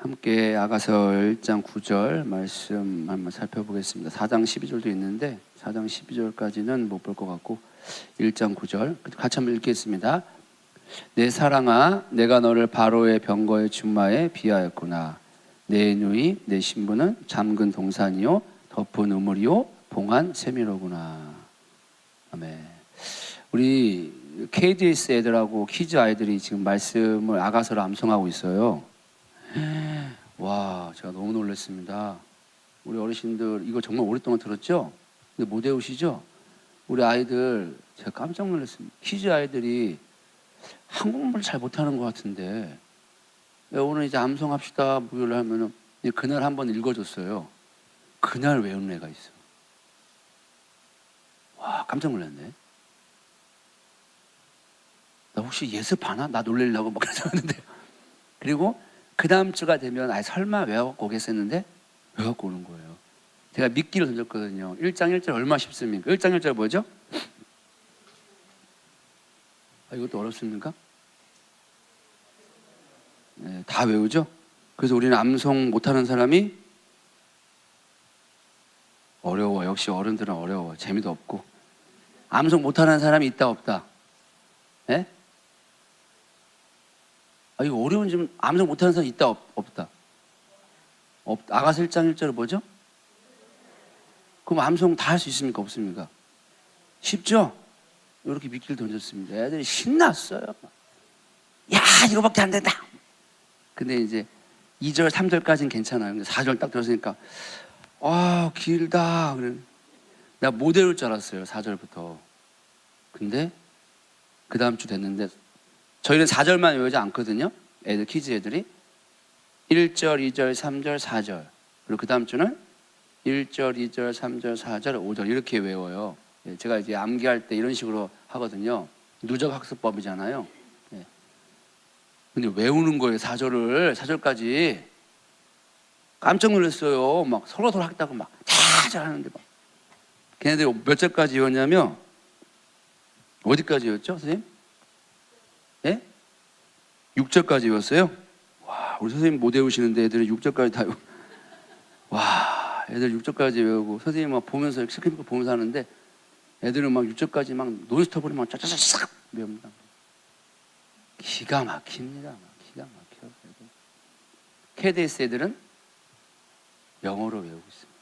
함께 아가서 1장 9절 말씀 한번 살펴보겠습니다. 4장 12절도 있는데 4장 12절까지는 못 볼 것 같고 1장 9절 같이 한번 읽겠습니다. 내 사랑아, 내가 너를 바로의 병거의 준마에 비하였구나. 내 누이 내 신부는 잠근 동산이요 덮은 우물이요 봉한 세미로구나. 아멘. 우리 KDS 애들하고 키즈 아이들이 지금 말씀을 아가서로 암송하고 있어요. 와, 제가 너무 놀랐습니다. 우리 어르신들 이거 정말 오랫동안 들었죠? 근데 못 외우시죠? 우리 아이들 제가 깜짝 놀랐습니다. 키즈 아이들이 한국말 잘 못하는 것 같은데 오늘 이제 암송합시다 목요일 하면은 그날 한번 읽어줬어요. 그날 외운 애가 있어. 와, 깜짝 놀랐네. 나 혹시 예습하나? 나 놀리려고 막 그러는데 그리고 그 다음 주가 되면 설마 외워갖고 오겠었는데 외워갖고 오는 거예요. 제가 미끼를 던졌거든요. 1장 1절 얼마나 쉽습니까? 1장 1절 뭐죠? 이것도 어렵습니까? 네, 다 외우죠? 그래서 우리는 암송 못하는 사람이 어려워. 역시 어른들은 어려워. 재미도 없고. 암송 못하는 사람이 있다 없다? 예? 이거 어려운 좀 암송 못하는 사람이 있다 없다? 없다. 아가서 1장 1절은 뭐죠? 그럼 암송 다 할 수 있습니까? 없습니까? 쉽죠? 이렇게 미끼를 던졌습니다. 애들이 신났어요. 야, 이거밖에 안 된다. 근데 이제 2절, 3절까지는 괜찮아요. 근데 4절 딱 들었으니까 길다. 그래. 내가 못 외울 줄 알았어요. 4절부터. 근데 그 다음 주 됐는데 저희는 4절만 외우지 않거든요. 애들, 키즈 애들이 1절, 2절, 3절, 4절 그리고 그 다음 주는 1절, 2절, 3절, 4절, 5절 이렇게 외워요. 제가 이제 암기할 때 이런 식으로 하거든요. 누적 학습법이잖아요. 근데 외우는 거예요. 4절까지 깜짝 놀랐어요. 막 서로 했다고 막 다 잘하는데 막 걔네들이 몇 절까지 외웠냐면 어디까지 외웠죠, 선생님? 예? 6절까지 외웠어요. 와, 우리 선생님 못 외우시는데 애들은 6절까지 다 외우고. 와, 애들 6절까지 외우고 선생님 막 보면서 스크립트 보면서 하는데 애들은 막 6절까지 막 논스톱으로 막 쫙쫙쫙 외웁니다. 기가 막힙니다. 기가 막혀요. KDS 애들은 영어로 외우고 있습니다.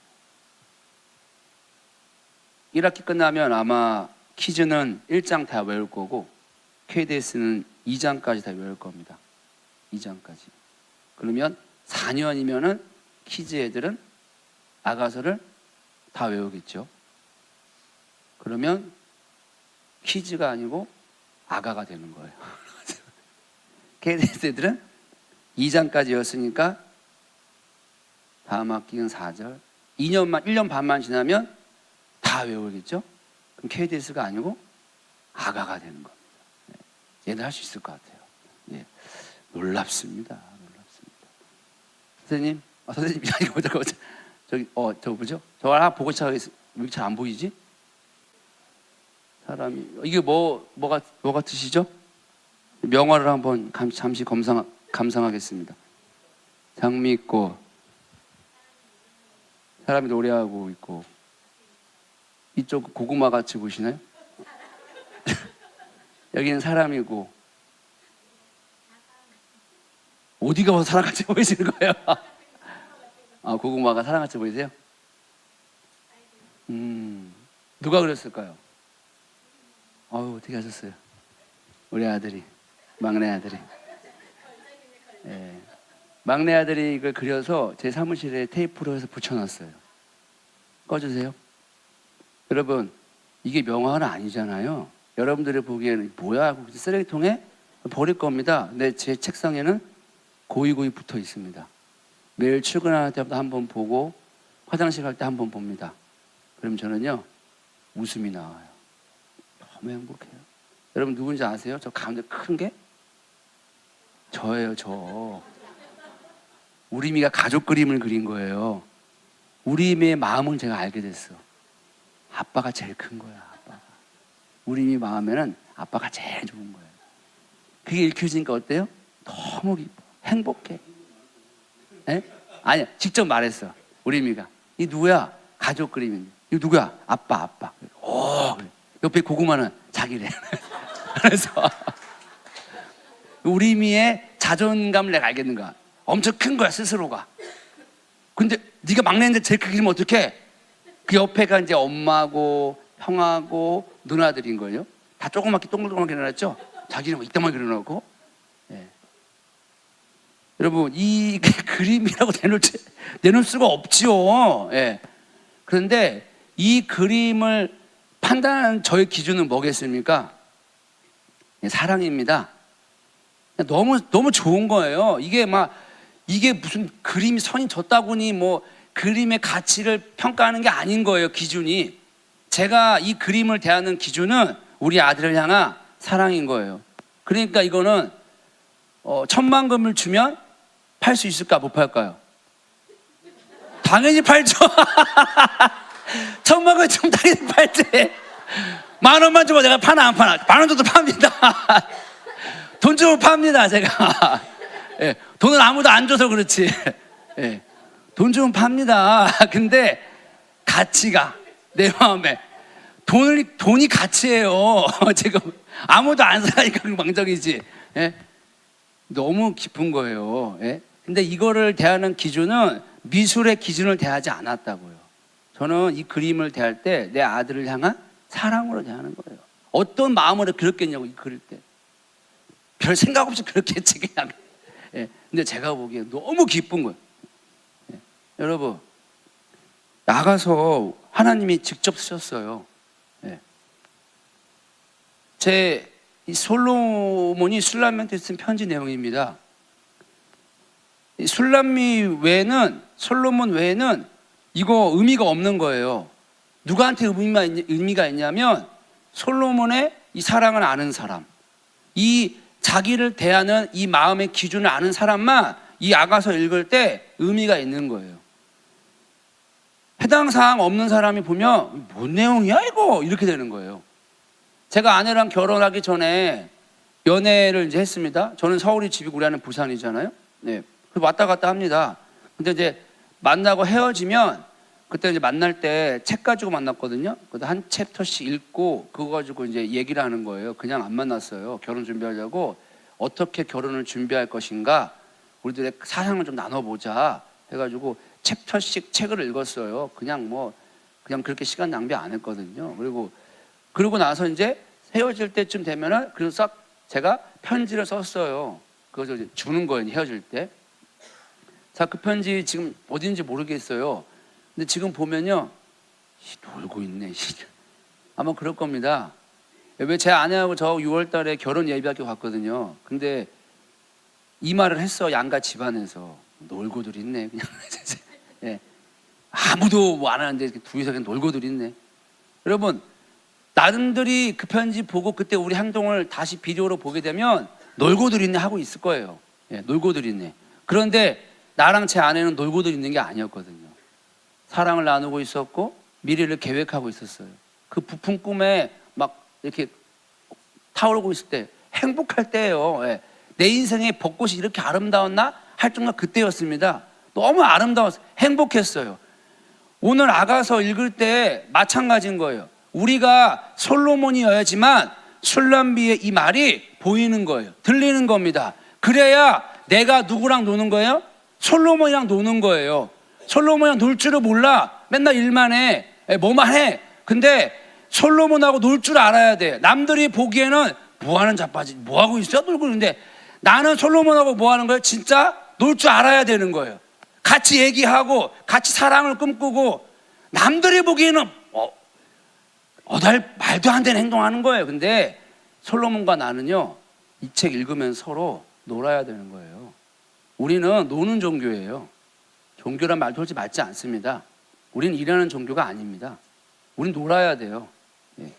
1학기 끝나면 아마 키즈는 1장 다 외울 거고 KDS는 2장까지 다 외울 겁니다. 2장까지. 그러면 4년이면은 키즈 애들은 아가서를 다 외우겠죠. 그러면 키즈가 아니고 아가가 되는 거예요. KDS 애들은 2장까지였으니까 다음 학기는 4절. 1년 반만 지나면 다 외우겠죠? 그럼 KDS가 아니고 아가가 되는 겁니다. 얘들 할 수 있을 것 같아요. 예. 놀랍습니다. 선생님, 선생님, 이거 저거 뭐죠? 저거 하나 보고 시작하겠습니다. 왜 잘 안 보이지? 사람이, 이게 뭐가 드시죠? 명화를 한번 잠시 감상하겠습니다. 장미꽃, 사람이 노래하고 있고, 이쪽 고구마 같이 보시나요? 여기는 사람이고, 어디가 와서 사람같이 보이시는 거예요? 고구마가 사람같이 보이세요? 누가 그랬을까요? 어떻게 하셨어요? 우리 아들이, 막내 아들이. 막내 아들이 이걸 그려서 제 사무실에 테이프로 해서 붙여놨어요. 꺼주세요. 여러분, 이게 명화는 아니잖아요. 여러분들이 보기에는 뭐야 하고 쓰레기통에 버릴 겁니다. 근데 제 책상에는 고이고이 붙어 있습니다. 매일 출근할 때마다 한번 보고 화장실 갈 때 한번 봅니다. 그럼 저는요 웃음이 나와요. 너무 행복해요. 여러분 누군지 아세요? 저 가운데 큰 게 저예요. 저 우리미가 가족 그림을 그린 거예요. 우리미의 마음은 제가 알게 됐어. 아빠가 제일 큰 거야. 아빠가. 우리미 마음에는 아빠가 제일 좋은 거예요. 그게 읽혀지니까 어때요? 너무 기뻐. 행복해. 예? 아니, 직접 말했어. 우리 미가. 이 누구야? 가족 그림인데. 이 누구야? 아빠. 그래. 옆에 고구마는 자기래. 그래서 우리 미의 자존감을 내가 알겠는 거야. 엄청 큰 거야, 스스로가. 근데 네가 막내인데 제일 크 그리면 어떡해? 그 옆에가 이제 엄마고 형하고 누나들인 거예요. 다 조그맣게 동글동글하게 그려놨죠? 자기는 뭐 이따만 그려놓고. 예. 여러분, 이 그림이라고 내놓을 수가 없지요. 예. 그런데 이 그림을 판단하는 저의 기준은 뭐겠습니까? 예, 사랑입니다. 너무 좋은 거예요. 이게 무슨 그림이 선이 졌다고니 뭐 그림의 가치를 평가하는 게 아닌 거예요, 기준이. 제가 이 그림을 대하는 기준은 우리 아들을 향한 사랑인 거예요. 그러니까 이거는 1,000,000금을 주면 팔 수 있을까, 못 팔까요? 당연히 팔죠. 1,000,000금 주면 당연히 팔지. 10,000원만 주면 내가 파나 안 파나? 10,000원 줘도 팝니다. 돈 주면 팝니다, 제가. 예, 돈을 아무도 안 줘서 그렇지. 예, 돈 주면 팝니다. 근데 가치가 내 마음에 돈이 가치예요. 지금 아무도 안 사니까 망정이지. 예? 너무 깊은 거예요. 예? 근데 이거를 대하는 기준은 미술의 기준을 대하지 않았다고요. 저는 이 그림을 대할 때 내 아들을 향한 사랑으로 대하는 거예요. 어떤 마음으로 그렸겠냐고, 이 그릴 때. 별 생각 없이 그렇겠지, 그냥. 예. 근데 제가 보기에 너무 기쁜 거예요. 예. 여러분, 나가서 하나님이 직접 쓰셨어요. 예. 이 솔로몬이 술람미한테 쓴 편지 내용입니다. 이 솔로몬 외에는 이거 의미가 없는 거예요. 누구한테 의미가 있냐면 솔로몬의 이 사랑을 아는 사람, 이 자기를 대하는 이 마음의 기준을 아는 사람만 이 아가서 읽을 때 의미가 있는 거예요. 해당 사항 없는 사람이 보면 뭔 내용이야 이거, 이렇게 되는 거예요. 제가 아내랑 결혼하기 전에 연애를 이제 했습니다. 저는 서울이 집이고 우리 아내는 부산이잖아요. 네, 왔다 갔다 합니다. 근데 이제 만나고 헤어지면 그때 이제 만날 때 책 가지고 만났거든요. 한 챕터씩 읽고 그거 가지고 이제 얘기를 하는 거예요. 그냥 안 만났어요. 결혼 준비하려고 어떻게 결혼을 준비할 것인가, 우리들의 사상을 좀 나눠보자 해가지고 챕터씩 책을 읽었어요. 그냥 그렇게 시간 낭비 안 했거든요. 그러고 나서 이제 헤어질 때쯤 되면은 그래서 제가 편지를 썼어요. 그것을 이제 주는 거예요, 헤어질 때. 자, 그 편지 지금 어딘지 모르겠어요. 근데 지금 보면요, 놀고 있네. 아마 그럴 겁니다. 왜 제 아내하고 저 6월 달에 결혼 예비학교 갔거든요. 근데 이 말을 했어, 양가 집안에서. 놀고들 있네, 그냥. 예. 아무도 뭐 안 하는데 둘이서 그냥 놀고들 있네. 여러분, 나름들이 그 편지 보고 그때 우리 행동을 다시 비디오로 보게 되면 놀고들 있네 하고 있을 거예요. 예, 놀고들 있네. 그런데 나랑 제 아내는 놀고들 있는 게 아니었거든요. 사랑을 나누고 있었고 미래를 계획하고 있었어요. 그 부푼 꿈에 막 이렇게 타오르고 있을 때, 행복할 때예요. 예. 내 인생에 벚꽃이 이렇게 아름다웠나 할 정도 그때였습니다. 너무 아름다웠어요. 행복했어요. 오늘 아가서 읽을 때 마찬가지인 거예요. 우리가 솔로몬이어야지만 술람비의 이 말이 보이는 거예요. 들리는 겁니다. 그래야 내가 누구랑 노는 거예요? 솔로몬이랑 노는 거예요. 솔로몬이랑 놀 줄을 몰라. 맨날 일만 해. 뭐만 해. 근데 솔로몬하고 놀 줄 알아야 돼. 남들이 보기에는 뭐 하는 자빠지, 뭐 하고 있어? 놀고 있는데 나는 솔로몬하고 뭐 하는 거예요? 진짜 놀 줄 알아야 되는 거예요. 같이 얘기하고 같이 사랑을 꿈꾸고, 남들이 보기에는 말도 안 되는 행동하는 거예요. 근데 솔로몬과 나는요, 이 책 읽으면서 서로 놀아야 되는 거예요. 우리는 노는 종교예요. 종교란 말도 솔직히 맞지 않습니다. 우리는 일하는 종교가 아닙니다. 우린 놀아야 돼요. 예.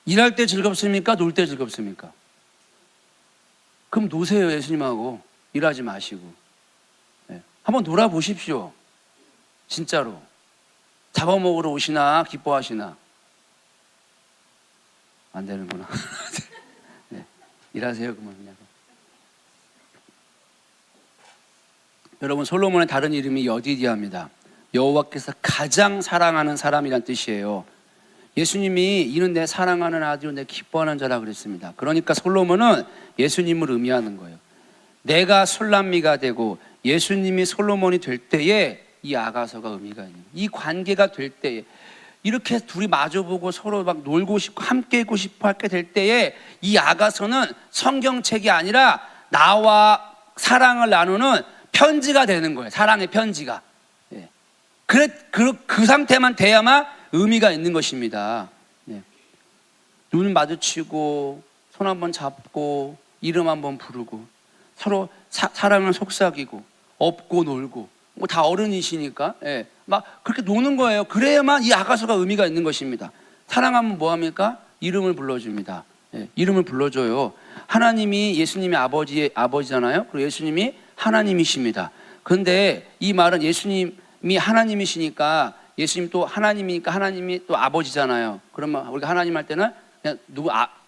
일할 때 즐겁습니까? 놀 때 즐겁습니까? 그럼 노세요, 예수님하고. 일하지 마시고. 예. 한번 놀아보십시오. 진짜로. 잡아먹으러 오시나 기뻐하시나? 안 되는구나. 네. 일하세요, 그러면 그냥. 여러분, 솔로몬의 다른 이름이 여디디아입니다. 여호와께서 가장 사랑하는 사람이란 뜻이에요. 예수님이 이는 내 사랑하는 아들이요 내 기뻐하는 자라 그랬습니다. 그러니까 솔로몬은 예수님을 의미하는 거예요. 내가 솔람미가 되고 예수님이 솔로몬이 될 때에 이 아가서가 의미가 있는, 이 관계가 될 때에, 이렇게 둘이 마주보고 서로 막 놀고 싶고 함께 있고 싶어 하게 될 때에 이 아가서는 성경책이 아니라 나와 사랑을 나누는 편지가 되는 거예요. 사랑의 편지가. 예. 그 상태만 돼야만 의미가 있는 것입니다. 예. 눈 마주치고 손 한번 잡고 이름 한번 부르고 서로 사랑을 속삭이고 업고 놀고 뭐 다 어른이시니까 예. 막 그렇게 노는 거예요. 그래야만 이 아가서가 의미가 있는 것입니다. 사랑하면 뭐합니까? 이름을 불러줍니다. 예. 이름을 불러줘요. 하나님이 예수님이 아버지잖아요. 그리고 예수님이 하나님이십니다. 그런데 이 말은 예수님이 하나님이시니까 예수님 또 하나님이니까 하나님이 또 아버지잖아요. 그러면 우리가 하나님 할 때는 그냥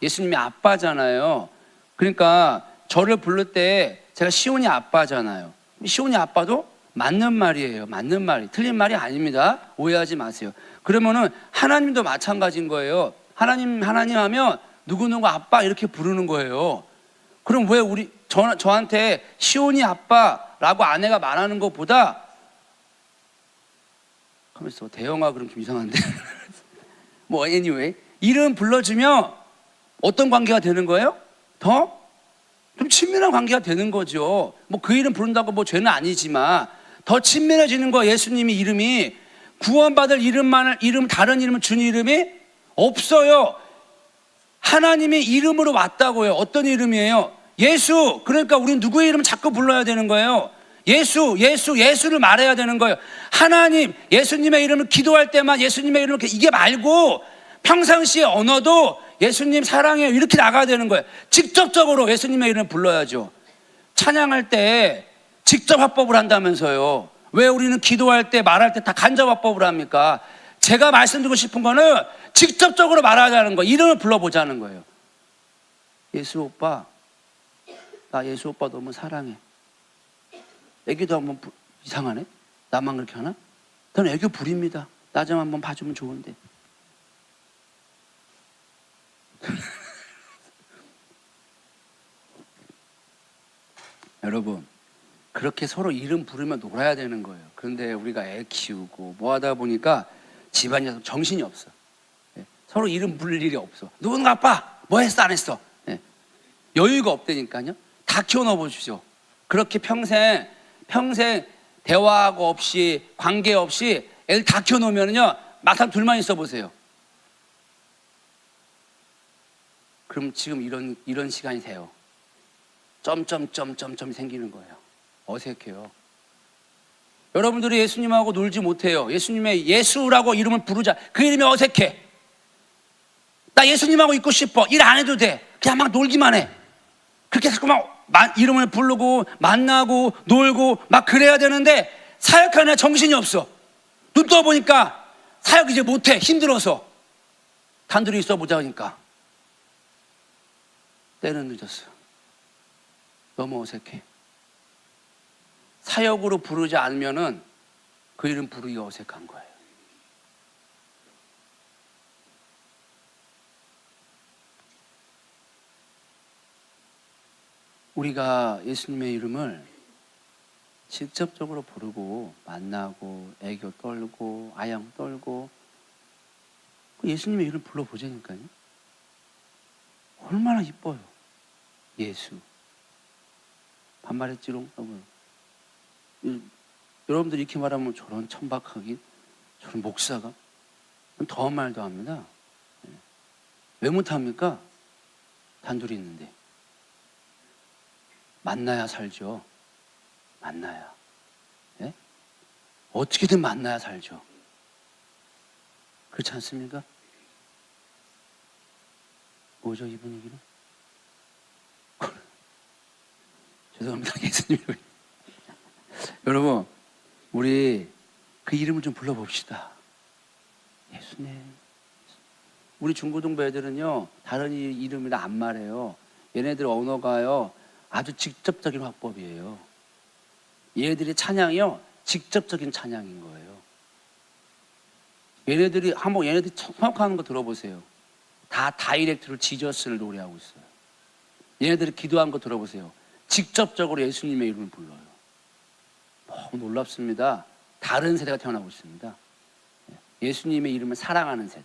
예수님이 아빠잖아요. 그러니까 저를 부를 때 제가 시온이 아빠잖아요. 시온이 아빠도 맞는 말이에요. 맞는 말이 틀린 말이 아닙니다. 오해하지 마세요. 그러면은 하나님도 마찬가지인 거예요. 하나님 하면 누구누구 아빠 이렇게 부르는 거예요. 그럼 왜 저한테 시온이 아빠라고 아내가 말하는 것보다, 가만있어, 대영아 그럼 좀 이상한데 뭐 anyway 이름 불러주면 어떤 관계가 되는 거예요? 더 좀 친밀한 관계가 되는 거죠. 뭐 그 이름 부른다고 뭐 죄는 아니지만 더 친밀해지는 거예요. 예수님이 이름이 구원받을 다른 이름은 준 이름이 없어요. 하나님의 이름으로 왔다고요. 어떤 이름이에요? 예수. 그러니까 우리는 누구의 이름을 자꾸 불러야 되는 거예요? 예수를 말해야 되는 거예요. 하나님, 예수님의 이름을 기도할 때만 예수님의 이름을 이게 말고 평상시의 언어도 예수님 사랑해요 이렇게 나가야 되는 거예요. 직접적으로 예수님의 이름을 불러야죠. 찬양할 때 직접 화법을 한다면서요. 왜 우리는 기도할 때 말할 때 다 간접 화법을 합니까? 제가 말씀드리고 싶은 거는 직접적으로 말하자는 거예요. 이름을 불러보자는 거예요. 예수 오빠, 나 예수 오빠 너무 사랑해. 애기도 한번 이상하네? 나만 그렇게 하나? 저는 애교 부립니다. 나 좀 한번 봐주면 좋은데. 여러분, 그렇게 서로 이름 부르며 놀아야 되는 거예요. 그런데 우리가 애 키우고 뭐 하다 보니까 집안에서 정신이 없어. 서로 이름 부를 일이 없어. 누군가 아빠 뭐 했어 안 했어. 여유가 없다니까요. 다 키워넣어 보십시오. 그렇게 평생 대화하고 없이 관계 없이 애를 다 키워놓으면요 막상 둘만 있어 보세요. 그럼 지금 이런 시간이 돼요. 점점점점점이 생기는 거예요. 어색해요. 여러분들이 예수님하고 놀지 못해요. 예수님의 예수라고 이름을 부르자. 그 이름이 어색해. 나 예수님하고 있고 싶어. 일 안 해도 돼. 그냥 막 놀기만 해. 그렇게 자꾸 막 이름을 부르고 만나고 놀고 막 그래야 되는데 사역하는 애 정신이 없어. 눈 떠보니까 사역 이제 못해. 힘들어서. 단둘이 있어 보자 하니까 때는 늦었어. 너무 어색해. 사역으로 부르지 않으면은 그 이름 부르기가 어색한 거예요. 우리가 예수님의 이름을 직접적으로 부르고 만나고 애교 떨고 아양 떨고 예수님의 이름 불러보자니까요. 얼마나 이뻐요. 예수. 반말했지롱. 여러분들 이렇게 말하면 저런 천박하긴 저런 목사가 더한 말도 합니다. 왜 못합니까? 단둘이 있는데 만나야 살죠. 만나야. 예? 어떻게든 만나야 살죠. 그렇지 않습니까? 뭐죠 이 분위기는? 죄송합니다. 예수님. 여러분 우리 그 이름을 좀 불러봅시다. 예수님. 우리 중고등부 애들은요 다른 이름이라 안 말해요. 얘네들 언어가요 아주 직접적인 화법이에요. 얘네들이 찬양이요, 직접적인 찬양인 거예요. 얘네들이 한번 얘네들이 성악하는 거 들어보세요. 다 다이렉트로 지저스를 노래하고 있어요. 얘네들이 기도한 거 들어보세요. 직접적으로 예수님의 이름을 불러요. 너무 놀랍습니다. 다른 세대가 태어나고 있습니다. 예수님의 이름을 사랑하는 세대.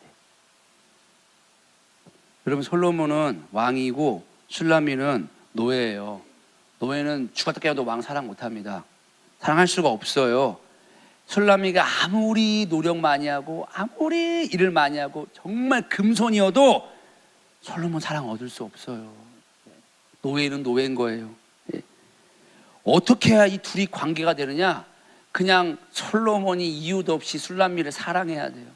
여러분, 솔로몬은 왕이고 술라미는 노예예요. 노예는 죽었다 깨어도 왕 사랑 못합니다. 사랑할 수가 없어요. 술라미가 아무리 노력 많이 하고 아무리 일을 많이 하고 정말 금손이어도 솔로몬 사랑 얻을 수 없어요. 노예는 노예인 거예요. 어떻게 해야 이 둘이 관계가 되느냐? 그냥 솔로몬이 이유도 없이 술라미를 사랑해야 돼요.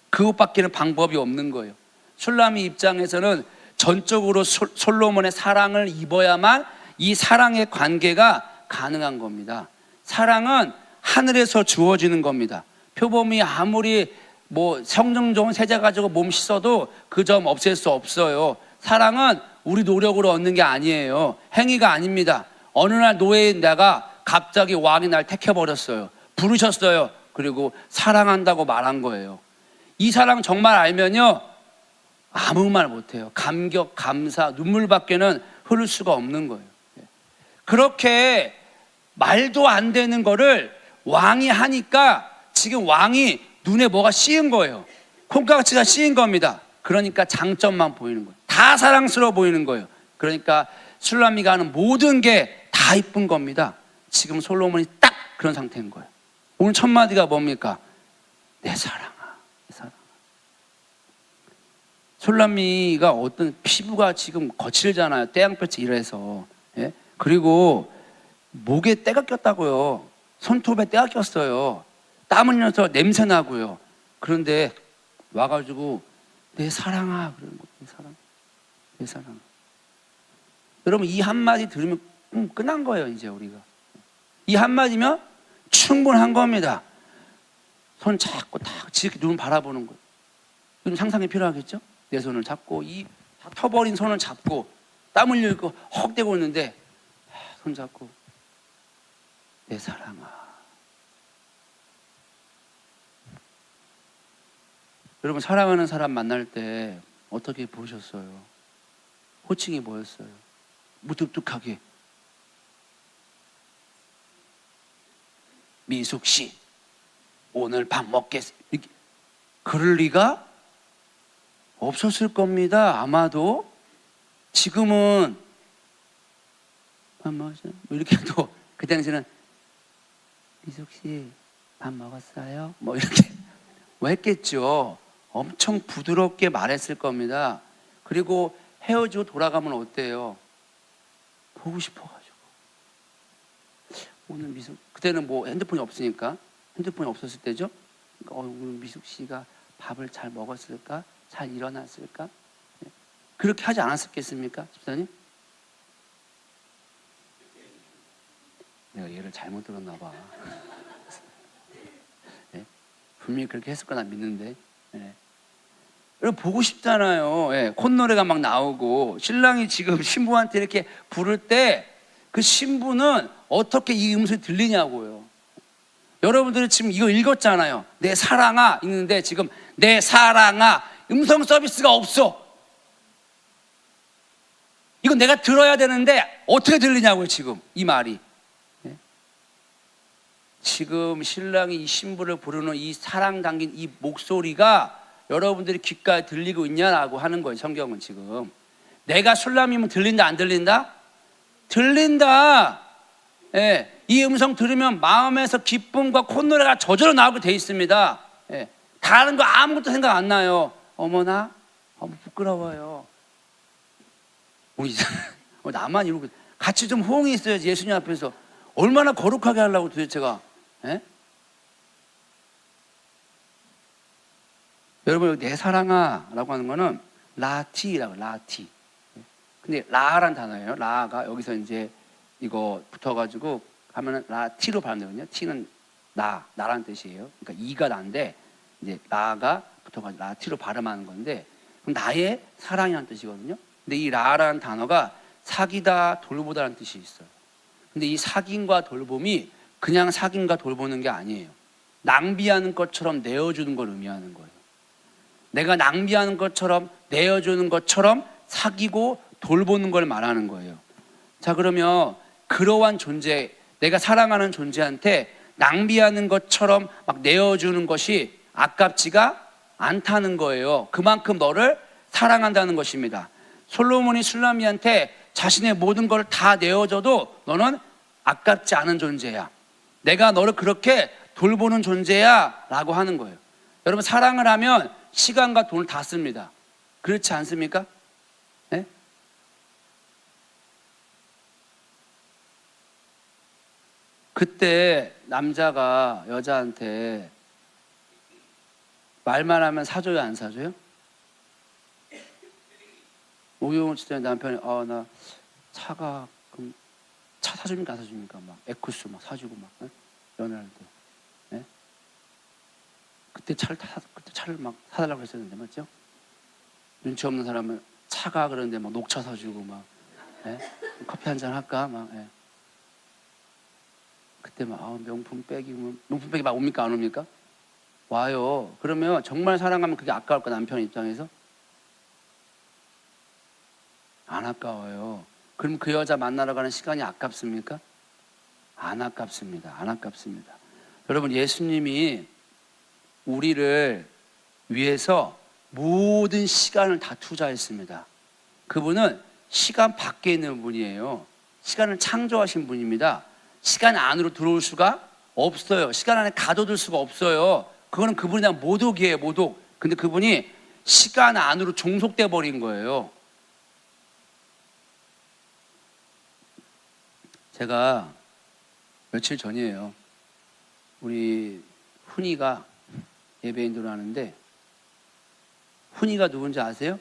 그것밖에는 방법이 없는 거예요. 술라미 입장에서는 전적으로 솔로몬의 사랑을 입어야만 이 사랑의 관계가 가능한 겁니다. 사랑은 하늘에서 주어지는 겁니다. 표범이 아무리 성능 좋은 세제 가지고 몸 씻어도 그 점 없앨 수 없어요. 사랑은 우리 노력으로 얻는 게 아니에요. 행위가 아닙니다. 어느 날 노예인 내가 갑자기 왕이 날 택해버렸어요. 부르셨어요. 그리고 사랑한다고 말한 거예요. 이 사랑 정말 알면요, 아무 말 못해요. 감격, 감사, 눈물밖에는 흐를 수가 없는 거예요. 그렇게 말도 안 되는 거를 왕이 하니까 지금 왕이 눈에 뭐가 씌인 거예요. 콩깍지가 씌인 겁니다. 그러니까 장점만 보이는 거예요. 다 사랑스러워 보이는 거예요. 그러니까 술라미가 하는 모든 게 다 이쁜 겁니다. 지금 솔로몬이 딱 그런 상태인 거예요. 오늘 첫 마디가 뭡니까? 내 사랑아, 내 사랑아. 솔라미가 어떤 피부가 지금 거칠잖아요. 태양볕이 이래서. 예? 그리고 목에 때가 꼈다고요. 손톱에 때가 꼈어요. 땀 흘려서 냄새 나고요. 그런데 와가지고 내 사랑아 그러는 거예요. 내 사랑, 내 사랑. 여러분, 이 한마디 들으면 끝난 거예요. 이제 우리가 이 한마디면 충분한 겁니다. 손 잡고 딱 이렇게 눈 바라보는 거예요. 좀 상상이 필요하겠죠? 내 손을 잡고 이 다 터버린 손을 잡고 땀 흘리고 헉대고 있는데 손 잡고 내 사랑아. 여러분, 사랑하는 사람 만날 때 어떻게 보셨어요? 호칭이 뭐였어요? 무뚝뚝하게 미숙씨 오늘 밥 먹겠어, 그럴 리가 없었을 겁니다. 아마도 지금은 밥 먹었어요? 이렇게 해도 그 당시에는 미숙씨 밥 먹었어요? 이렇게 했겠죠. 엄청 부드럽게 말했을 겁니다. 그리고 헤어지고 돌아가면 어때요? 보고 싶어가지고 오늘 미숙, 그때는 핸드폰이 없으니까, 핸드폰이 없었을 때죠. 오늘 미숙 씨가 밥을 잘 먹었을까? 잘 일어났을까? 그렇게 하지 않았겠습니까, 집사님? 내가 얘를 잘못 들었나 봐. 네? 분명히 그렇게 했을 거나 믿는데. 네. 여러분, 보고 싶잖아요. 네. 콧노래가 막 나오고 신랑이 지금 신부한테 이렇게 부를 때 그 신부는 어떻게 이 음성이 들리냐고요. 여러분들이 지금 이거 읽었잖아요. 내 사랑아 있는데 지금 내 사랑아 음성 서비스가 없어. 이거 내가 들어야 되는데 어떻게 들리냐고요. 지금 이 말이. 네? 지금 신랑이 이 신부를 부르는 이 사랑 담긴 이 목소리가 여러분들이 귓가에 들리고 있냐라고 하는 거예요. 성경은 지금. 내가 술람이면 들린다 안 들린다? 들린다. 예, 이 음성 들으면 마음에서 기쁨과 콧노래가 저절로 나오게 돼 있습니다. 예, 다른 거 아무것도 생각 안 나요. 어머나, 부끄러워요. 우리 나만 이러고 같이 좀 호응이 있어야지. 예수님 앞에서 얼마나 거룩하게 하려고 도대체가. 예? 여러분, 내 사랑아라고 하는 거는 라티라고, 라티. 근데 라란 단어예요. 라가 여기서 이제 이거 붙어가지고 하면은 라티로 발음되거든요. 티는 나라는 뜻이에요. 그러니까 이가 나인데 이제 라가 붙어가지고 라티로 발음하는 건데, 그럼 나의 사랑이라는 뜻이거든요. 근데 이 라라는 단어가 사귀다, 돌보다라는 뜻이 있어요. 근데 이 사귐과 돌봄이 그냥 사귐과 돌보는 게 아니에요. 낭비하는 것처럼 내어주는 걸 의미하는 거예요. 내가 낭비하는 것처럼 내어주는 것처럼 사귀고 돌보는 걸 말하는 거예요. 자, 그러면 그러한 존재, 내가 사랑하는 존재한테 낭비하는 것처럼 막 내어주는 것이 아깝지가 않다는 거예요. 그만큼 너를 사랑한다는 것입니다. 솔로몬이 술라미한테 자신의 모든 걸 다 내어줘도 너는 아깝지 않은 존재야. 내가 너를 그렇게 돌보는 존재야 라고 하는 거예요. 여러분, 사랑을 하면 시간과 돈을 다 씁니다. 그렇지 않습니까? 네? 그때 남자가 여자한테 말만 하면 사줘요, 안 사줘요? 오경호 시대 남편이 나 차가 그럼 차 사줍니까 안 사줍니까? 막 에쿠스 막 사주고 막 연애할 때, 네? 그때 차를 막 사달라고 했었는데 맞죠? 눈치 없는 사람은 차가 그런데 막 녹차 사주고 막 네? 커피 한잔 할까 막 네. 그때 막 명품백이 막 옵니까 안 옵니까? 와요. 그러면 정말 사랑하면 그게 아까울까 남편 입장에서? 안 아까워요. 그럼 그 여자 만나러 가는 시간이 아깝습니까? 안 아깝습니다. 안 아깝습니다. 여러분, 예수님이 우리를 위해서 모든 시간을 다 투자했습니다. 그분은 시간 밖에 있는 분이에요. 시간을 창조하신 분입니다. 시간 안으로 들어올 수가 없어요. 시간 안에 가둬둘 수가 없어요. 그거는 그분에 대한 모독이에요, 모독. 근데 그분이 시간 안으로 종속돼 버린 거예요. 제가 며칠 전이에요. 우리 훈이가 예배인도를 하는데, 훈이가 누군지 아세요?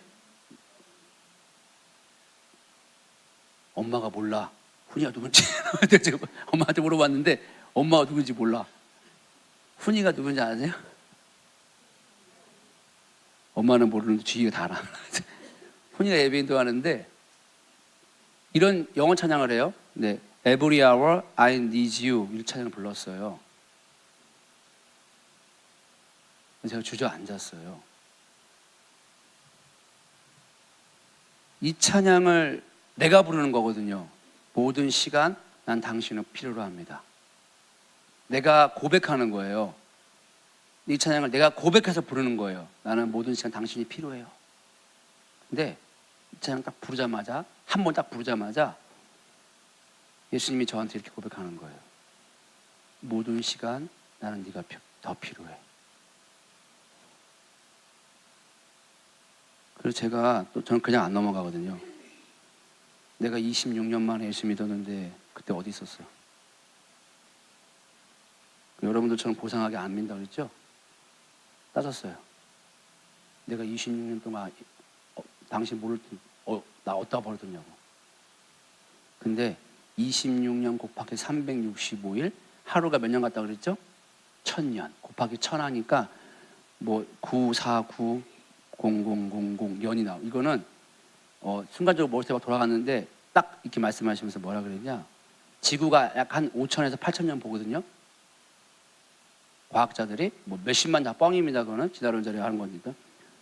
엄마가 몰라. 훈이가 누군지. 제가 엄마한테 물어봤는데 엄마가 누군지 몰라. 훈이가 누군지 아세요? 엄마는 모르는데 주위가 다 알아. 훈이가 예배인도 하는데 이런 영어 찬양을 해요. 네, Every hour I need you 이 찬양을 불렀어요. 제가 주저앉았어요. 이 찬양을 내가 부르는 거거든요. 모든 시간 난 당신을 필요로 합니다. 내가 고백하는 거예요. 이 찬양을 내가 고백해서 부르는 거예요. 나는 모든 시간 당신이 필요해요. 근데 이 찬양 딱 부르자마자, 한 번 딱 부르자마자 예수님이 저한테 이렇게 고백하는 거예요. 모든 시간 나는 네가 더 필요해. 그래서 저는 그냥 안 넘어가거든요. 내가 26년 만에 예수 믿었는데 그때 어디 있었어? 여러분들처럼 고상하게 안 믿는다고 그랬죠? 따졌어요. 내가 26년 동안 당신 모를 때 나 어디다 버려뒀냐고. 근데 26년 곱하기 365일 하루가 몇 년 같다 그랬죠? 1000년 곱하기 1000 하니까 뭐 949 0000 년이 나와. 이거는 순간적으로 머릿속에 돌아갔는데 딱 이렇게 말씀하시면서 뭐라 그랬냐? 지구가 약 한 5000에서 8000년 보거든요. 과학자들이 뭐 몇십만 다 뻥입니다. 그거는 지다른 자리 하는 거니까.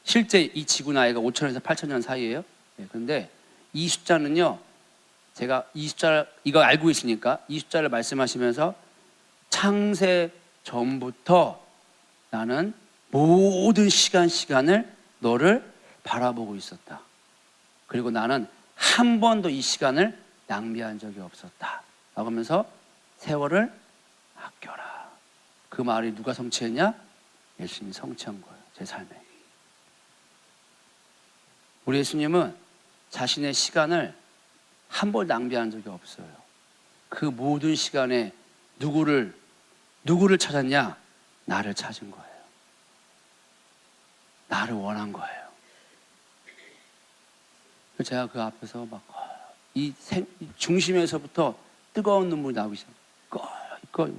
실제 이 지구 나이가 5000에서 8000년 사이예요. 네, 그런데 이 숫자는요. 제가 이 숫자를 이거 알고 있으니까 이 숫자를 말씀하시면서 창세 전부터 나는 모든 시간을 너를 바라보고 있었다. 그리고 나는 한 번도 이 시간을 낭비한 적이 없었다. 라고 하면서 세월을 아껴라. 그 말이 누가 성취했냐? 예수님이 성취한 거예요. 제 삶에. 우리 예수님은 자신의 시간을 한 번 낭비한 적이 없어요. 그 모든 시간에 누구를 찾았냐? 나를 찾은 거예요. 나를 원한 거예요. 제가 그 앞에서 막 이 중심에서부터 뜨거운 눈물이 나오기 시작해요.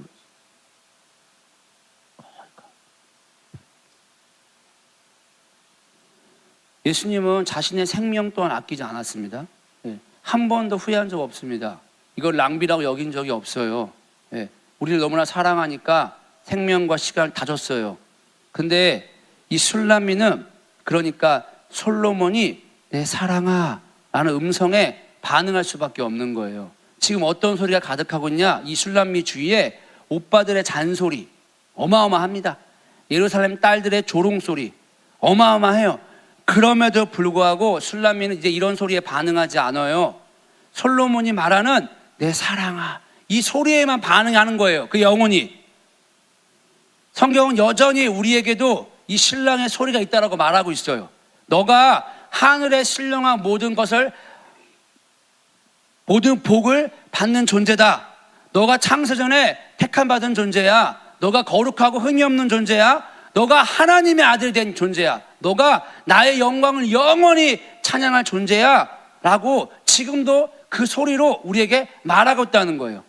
예수님은 자신의 생명 또한 아끼지 않았습니다. 한 번도 후회한 적 없습니다. 이걸 낭비라고 여긴 적이 없어요. 예. 우리를 너무나 사랑하니까 생명과 시간을 다 줬어요. 근데 이 술람미는 그러니까 솔로몬이 내 사랑아 라는 음성에 반응할 수밖에 없는 거예요. 지금 어떤 소리가 가득하고 있냐? 이 술람미 주위에 오빠들의 잔소리 어마어마합니다. 예루살렘 딸들의 조롱소리 어마어마해요. 그럼에도 불구하고 술람미는 이제 이런 소리에 반응하지 않아요. 솔로몬이 말하는 내 사랑아 이 소리에만 반응하는 거예요. 그 영혼이. 성경은 여전히 우리에게도 이 신랑의 소리가 있다라고 말하고 있어요. 너가 하늘의 신령한 모든 것을 모든 복을 받는 존재다. 너가 창세전에 택함받은 존재야. 너가 거룩하고 흠이 없는 존재야. 너가 하나님의 아들이 된 존재야. 너가 나의 영광을 영원히 찬양할 존재야 라고 지금도 그 소리로 우리에게 말하고 있다는 거예요.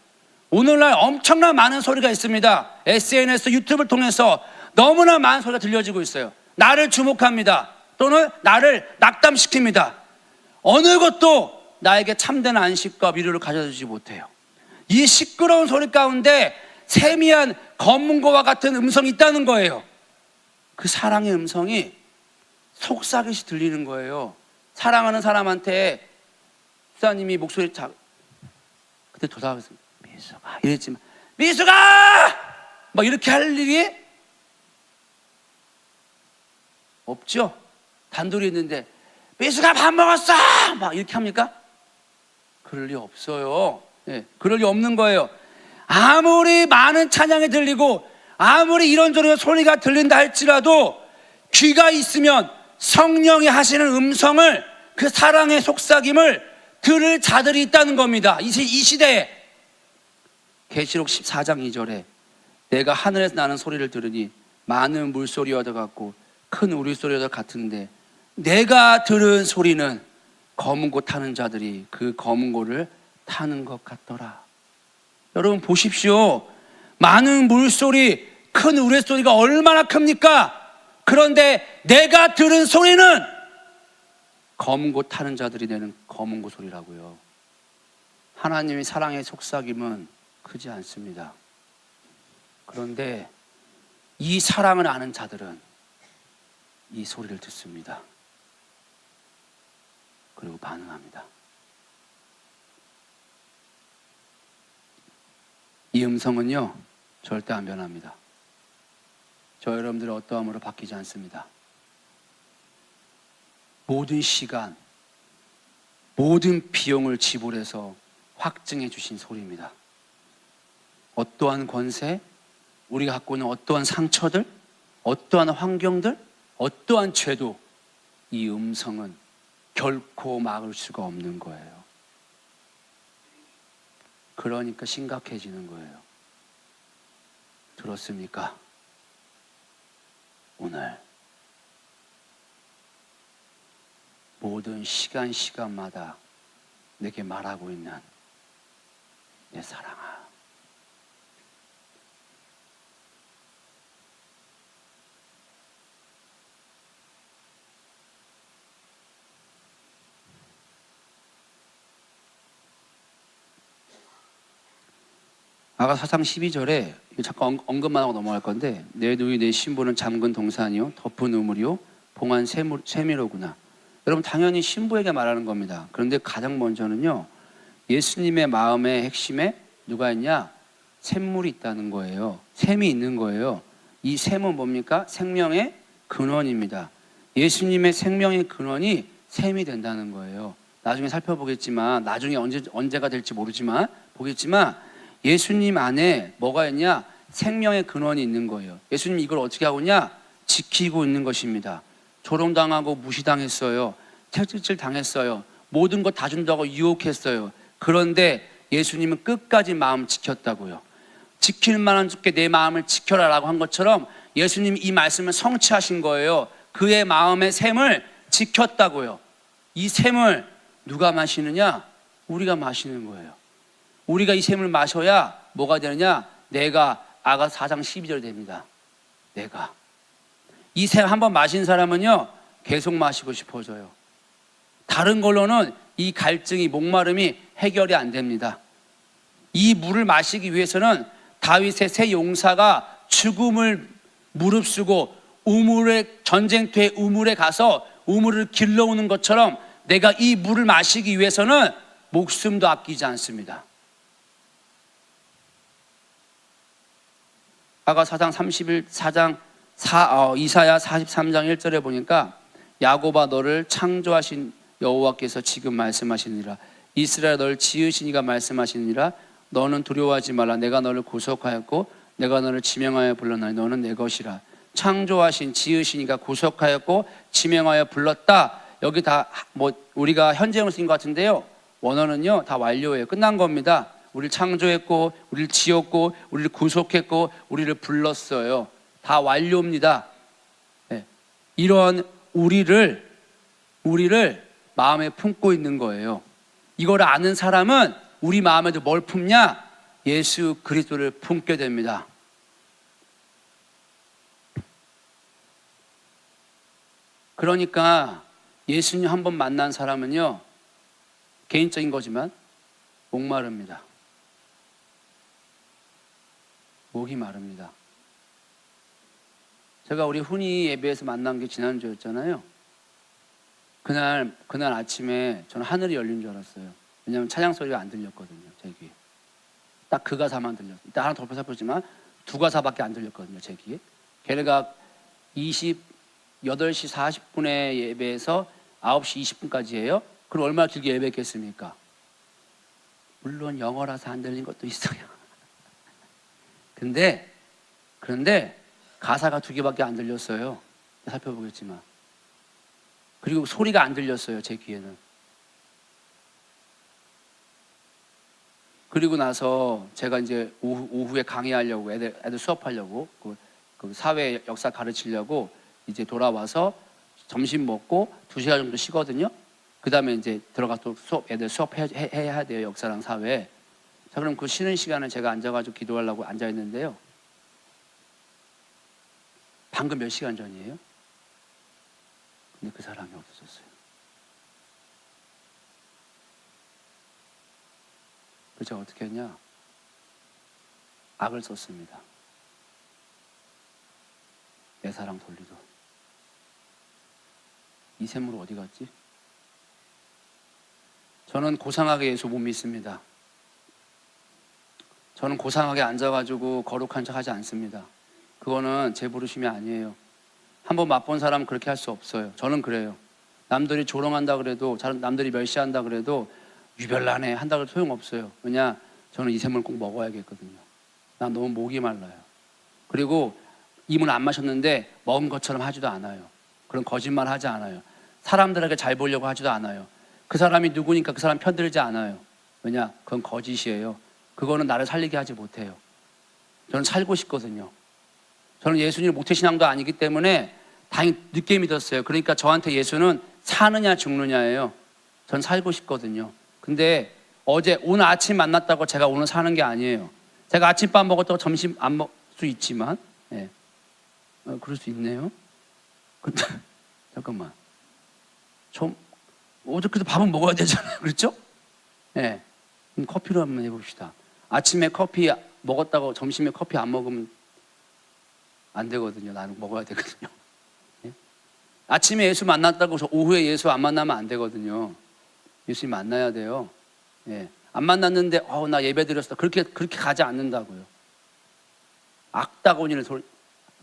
오늘날 엄청난 많은 소리가 있습니다. SNS, 유튜브를 통해서 너무나 많은 소리가 들려지고 있어요. 나를 주목합니다. 또는 나를 낙담시킵니다. 어느 것도 나에게 참된 안식과 위로를 가져다주지 못해요. 이 시끄러운 소리 가운데 세미한 검문고와 같은 음성이 있다는 거예요. 그 사랑의 음성이 속삭이시 들리는 거예요. 사랑하는 사람한테 수사님이 목소리 그때 도사하면서 미수가 이랬지만 미수가 막 이렇게 할 일이 없죠. 단둘이 있는데 미수가 밥 먹었어 막 이렇게 합니까? 그럴 리 없어요. 네, 그럴 리 없는 거예요. 아무리 많은 찬양이 들리고 아무리 이런저런 소리가 들린다 할지라도 귀가 있으면 성령이 하시는 음성을 그 사랑의 속삭임을 들을 자들이 있다는 겁니다. 이 시대에. 계시록 14장 2절에 내가 하늘에서 나는 소리를 들으니 많은 물소리와 같고 큰 우리소리와 같은데 내가 들은 소리는 검은 고 타는 자들이 그 검은 고를 타는 것 같더라. 여러분 보십시오. 많은 물소리, 큰 우레소리가 얼마나 큽니까? 그런데 내가 들은 소리는 검은 고 타는 자들이 내는 검은 고 소리라고요. 하나님의 사랑의 속삭임은 크지 않습니다. 그런데 이 사랑을 아는 자들은 이 소리를 듣습니다. 그리고 반응합니다. 이 음성은요 절대 안 변합니다. 저 여러분들의 어떠함으로 바뀌지 않습니다. 모든 시간, 모든 비용을 지불해서 확증해 주신 소리입니다. 어떠한 권세, 우리가 갖고 있는 어떠한 상처들, 어떠한 환경들, 어떠한 죄도 이 음성은 결코 막을 수가 없는 거예요. 그러니까 심각해지는 거예요. 들었습니까? 오늘 모든 시간마다 내게 말하고 있는 내 사랑아. 아가 사상 12절에 잠깐 언급만 하고 넘어갈 건데 내 누이 내 신부는 잠근 동산이요 덮은 우물이요 봉한 세미로구나. 여러분 당연히 신부에게 말하는 겁니다. 그런데 가장 먼저는요 예수님의 마음의 핵심에 누가 있냐? 샘물이 있다는 거예요. 샘이 있는 거예요. 이 샘은 뭡니까? 생명의 근원입니다. 예수님의 생명의 근원이 샘이 된다는 거예요. 나중에 살펴보겠지만 나중에 언제가 될지 모르지만 보겠지만 예수님 안에 뭐가 있냐? 생명의 근원이 있는 거예요. 예수님이 이걸 어떻게 하고 있냐? 지키고 있는 것입니다. 조롱당하고 무시당했어요. 채찍질 당했어요. 모든 것 다 준다고 유혹했어요. 그런데 예수님은 끝까지 마음 지켰다고요. 지킬 만한 주께 내 마음을 지켜라 라고 한 것처럼 예수님이 이 말씀을 성취하신 거예요. 그의 마음의 샘을 지켰다고요. 이 샘을 누가 마시느냐? 우리가 마시는 거예요. 우리가 이 샘을 마셔야 뭐가 되느냐? 내가 아가 4장 12절 됩니다. 내가 이 샘 한번 마신 사람은요 계속 마시고 싶어져요. 다른 걸로는 이 갈증이 목마름이 해결이 안 됩니다. 이 물을 마시기 위해서는 다윗의 세 용사가 죽음을 무릅쓰고 우물에, 전쟁터의 우물에 가서 우물을 길러오는 것처럼 내가 이 물을 마시기 위해서는 목숨도 아끼지 않습니다. 아가사장 31장 이사야 43장 1절에 보니까 야곱아 너를 창조하신 여호와께서 지금 말씀하시니라. 이스라엘 너를 지으신 이가 말씀하시니라. 너는 두려워하지 말라. 내가 너를 구속하였고 내가 너를 지명하여 불렀나니 너는 내 것이라. 창조하신 지으신 이가 구속하였고 지명하여 불렀다. 여기 다 뭐 우리가 현재형을 쓴 것 같은데요, 원어는요 다 완료예요. 끝난 겁니다. 우리를 창조했고 우리를 지었고 우리를 구속했고 우리를 불렀어요. 다 완료입니다. 네. 이런 우리를 마음에 품고 있는 거예요. 이걸 아는 사람은 우리 마음에도 뭘 품냐? 예수 그리스도를 품게 됩니다. 그러니까 예수님 한번 만난 사람은요, 개인적인 거지만 목마릅니다. 목이 마릅니다. 제가 우리 훈이 예배에서 만난 게 지난주였잖아요. 그날 아침에 저는 하늘이 열린 줄 알았어요. 왜냐하면 찬양 소리가 안 들렸거든요, 제 귀에. 딱 그 가사만 들렸어요. 일단 하나 더 살펴보지만 두 가사밖에 안 들렸거든요, 제 귀에. 걔네가 8시 40분에 예배에서 9시 20분까지예요. 그럼 얼마나 길게 예배했겠습니까? 물론 영어라서 안 들린 것도 있어요. 그런데 가사가 2개밖에 안 들렸어요. 살펴보겠지만. 그리고 소리가 안 들렸어요, 제 귀에는. 그리고 나서 제가 이제 오후에 강의하려고 애들 수업하려고 그 사회 역사 가르치려고 이제 돌아와서 점심 먹고 2시간 정도 쉬거든요. 그 다음에 이제 들어가서 애들 수업해야 돼요, 역사랑 사회. 자, 그럼 그 쉬는 시간에 제가 앉아가지고 기도하려고 앉아있는데요, 방금 몇 시간 전이에요? 근데 그 사람이 없어졌어요. 그래서 제가 어떻게 했냐? 악을 썼습니다. 내 사랑 돌리도. 이 샘으로 어디 갔지? 저는 고상하게 예수 못 믿습니다. 저는 고상하게 앉아가지고 거룩한 척 하지 않습니다. 그거는 제 부르심이 아니에요. 한번 맛본 사람은 그렇게 할 수 없어요. 저는 그래요. 남들이 조롱한다 그래도, 남들이 멸시한다 그래도 유별나네 한다 그래도 소용없어요. 왜냐? 저는 이 샘을 꼭 먹어야겠거든요. 난 너무 목이 말라요. 그리고 이물 안 마셨는데 먹은 것처럼 하지도 않아요. 그런 거짓말 하지 않아요. 사람들에게 잘 보려고 하지도 않아요. 그 사람이 누구니까 그 사람 편들지 않아요. 왜냐? 그건 거짓이에요. 그거는 나를 살리게 하지 못해요. 저는 살고 싶거든요. 저는 예수님 모태신앙도 아니기 때문에 다행히 늦게 믿었어요. 그러니까 저한테 예수는 사느냐 죽느냐예요. 전 살고 싶거든요. 근데 오늘 아침 만났다고 제가 오늘 사는 게 아니에요. 제가 아침밥 먹었다고 점심 안 먹을 수 있지만, 예. 그럴 수 있네요. 근데 잠깐만. 어저께도 밥은 먹어야 되잖아요. 그렇죠? 예. 커피로 한번 해봅시다. 아침에 커피 먹었다고 점심에 커피 안 먹으면 안 되거든요. 나는 먹어야 되거든요. 예? 아침에 예수 만났다고 오후에 예수 안 만나면 안 되거든요. 예수님 만나야 돼요. 예. 안 만났는데 나 예배 드렸어. 그렇게 가지 않는다고요. 악다고니를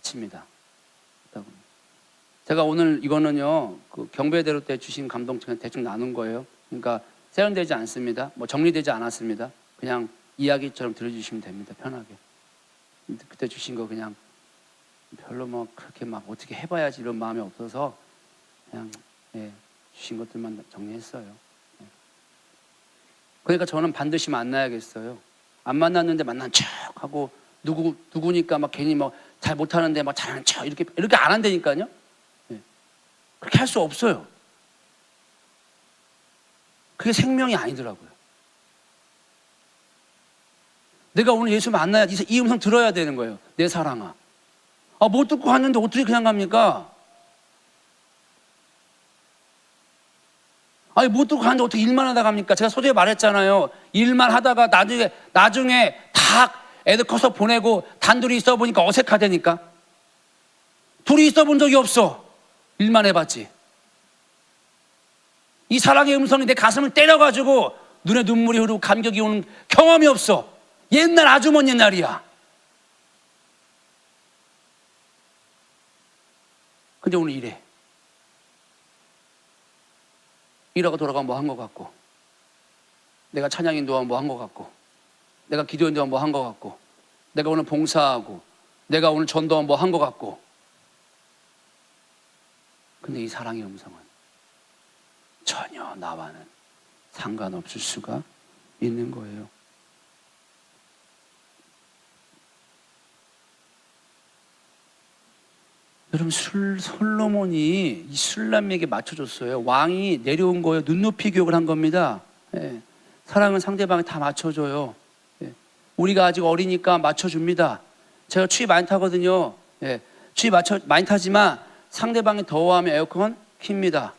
칩니다. 제가 오늘 이거는요, 그 경배대로 때 주신 감동 대충 나눈 거예요. 그러니까 세련되지 않습니다. 뭐 정리되지 않았습니다. 그냥 이야기처럼 들어주시면 됩니다. 편하게. 그때 주신 거 그냥 별로 뭐 그렇게 막 어떻게 해봐야지 이런 마음이 없어서 그냥 주신 것들만 정리했어요. 그러니까 저는 반드시 만나야겠어요. 안 만났는데 만난 척 하고 누구니까 막 괜히 막 잘 못하는데 막 잘하는 척 이렇게 안 한다니까요. 그렇게 할 수 없어요. 그게 생명이 아니더라고요. 내가 오늘 예수 만나야 이 음성 들어야 되는 거예요. 내 사랑아. 못 듣고 갔는데 어떻게 그냥 갑니까? 아니 못 듣고 가는데 어떻게 일만 하다 갑니까? 제가 서두에 말했잖아요. 일만 하다가 나중에 다 애들 커서 보내고 단둘이 있어 보니까 어색하다니까. 둘이 있어 본 적이 없어. 일만 해봤지. 이 사랑의 음성이 내 가슴을 때려가지고 눈에 눈물이 흐르고 감격이 오는 경험이 없어. 옛날, 아주 먼 옛날이야. 근데 오늘 이래. 일하고 돌아가면 뭐 한 것 같고, 내가 찬양 인도하면 뭐 한 것 같고, 내가 기도 인도하면 뭐 한 것 같고, 내가 오늘 봉사하고, 내가 오늘 전도하면 뭐 한 것 같고. 근데 이 사랑의 음성은 전혀 나와는 상관없을 수가 있는 거예요. 여러분, 솔로몬이 이 술람에게 맞춰줬어요. 왕이 내려온 거예요. 눈높이 교육을 한 겁니다. 예. 사랑은 상대방이 다 맞춰줘요. 예. 우리가 아직 어리니까 맞춰줍니다. 제가 추위 많이 타거든요. 예. 추위 많이 타지만 상대방이 더워하면 에어컨 킵니다.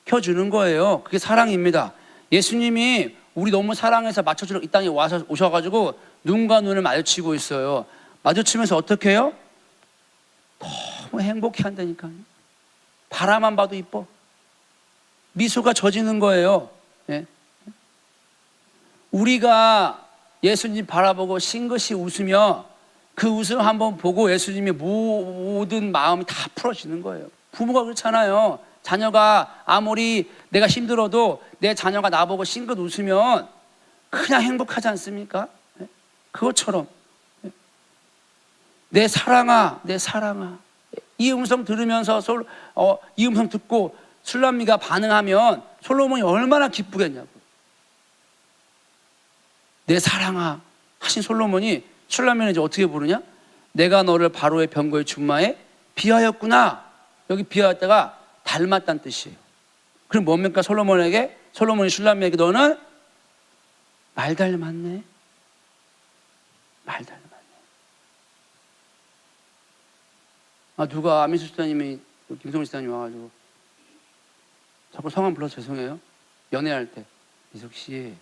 켜주는 거예요. 그게 사랑입니다. 예수님이 우리 너무 사랑해서 맞춰주러 이 땅에 오셔가지고 눈과 눈을 마주치고 있어요. 마주치면서 어떻게 해요? 너무 행복해 한다니까요. 바라만 봐도 이뻐. 미소가 젖이는 거예요. 예? 우리가 예수님 바라보고 싱긋이 웃으며 그 웃음 한번 보고 예수님의 모든 마음이 다 풀어지는 거예요. 부모가 그렇잖아요. 자녀가 아무리 내가 힘들어도 내 자녀가 나보고 싱긋 웃으면 그냥 행복하지 않습니까? 예? 그것처럼 내 사랑아, 내 사랑아. 이 음성 들으면서 이 음성 듣고 술람미가 반응하면 솔로몬이 얼마나 기쁘겠냐고. 내 사랑아 하신 솔로몬이 술람미는 이제 어떻게 부르냐? 내가 너를 바로의 병거의 준마에 비하였구나. 여기 비하였다가 닮았다는 뜻이에요. 그럼 뭡니까? 솔로몬이 술람미에게 너는 말 닮았네. 말 닮았네. 누가 아미수 시장님이 김성훈 시장님 와가지고 자꾸 성함 불러서 죄송해요. 연애할 때 미숙 씨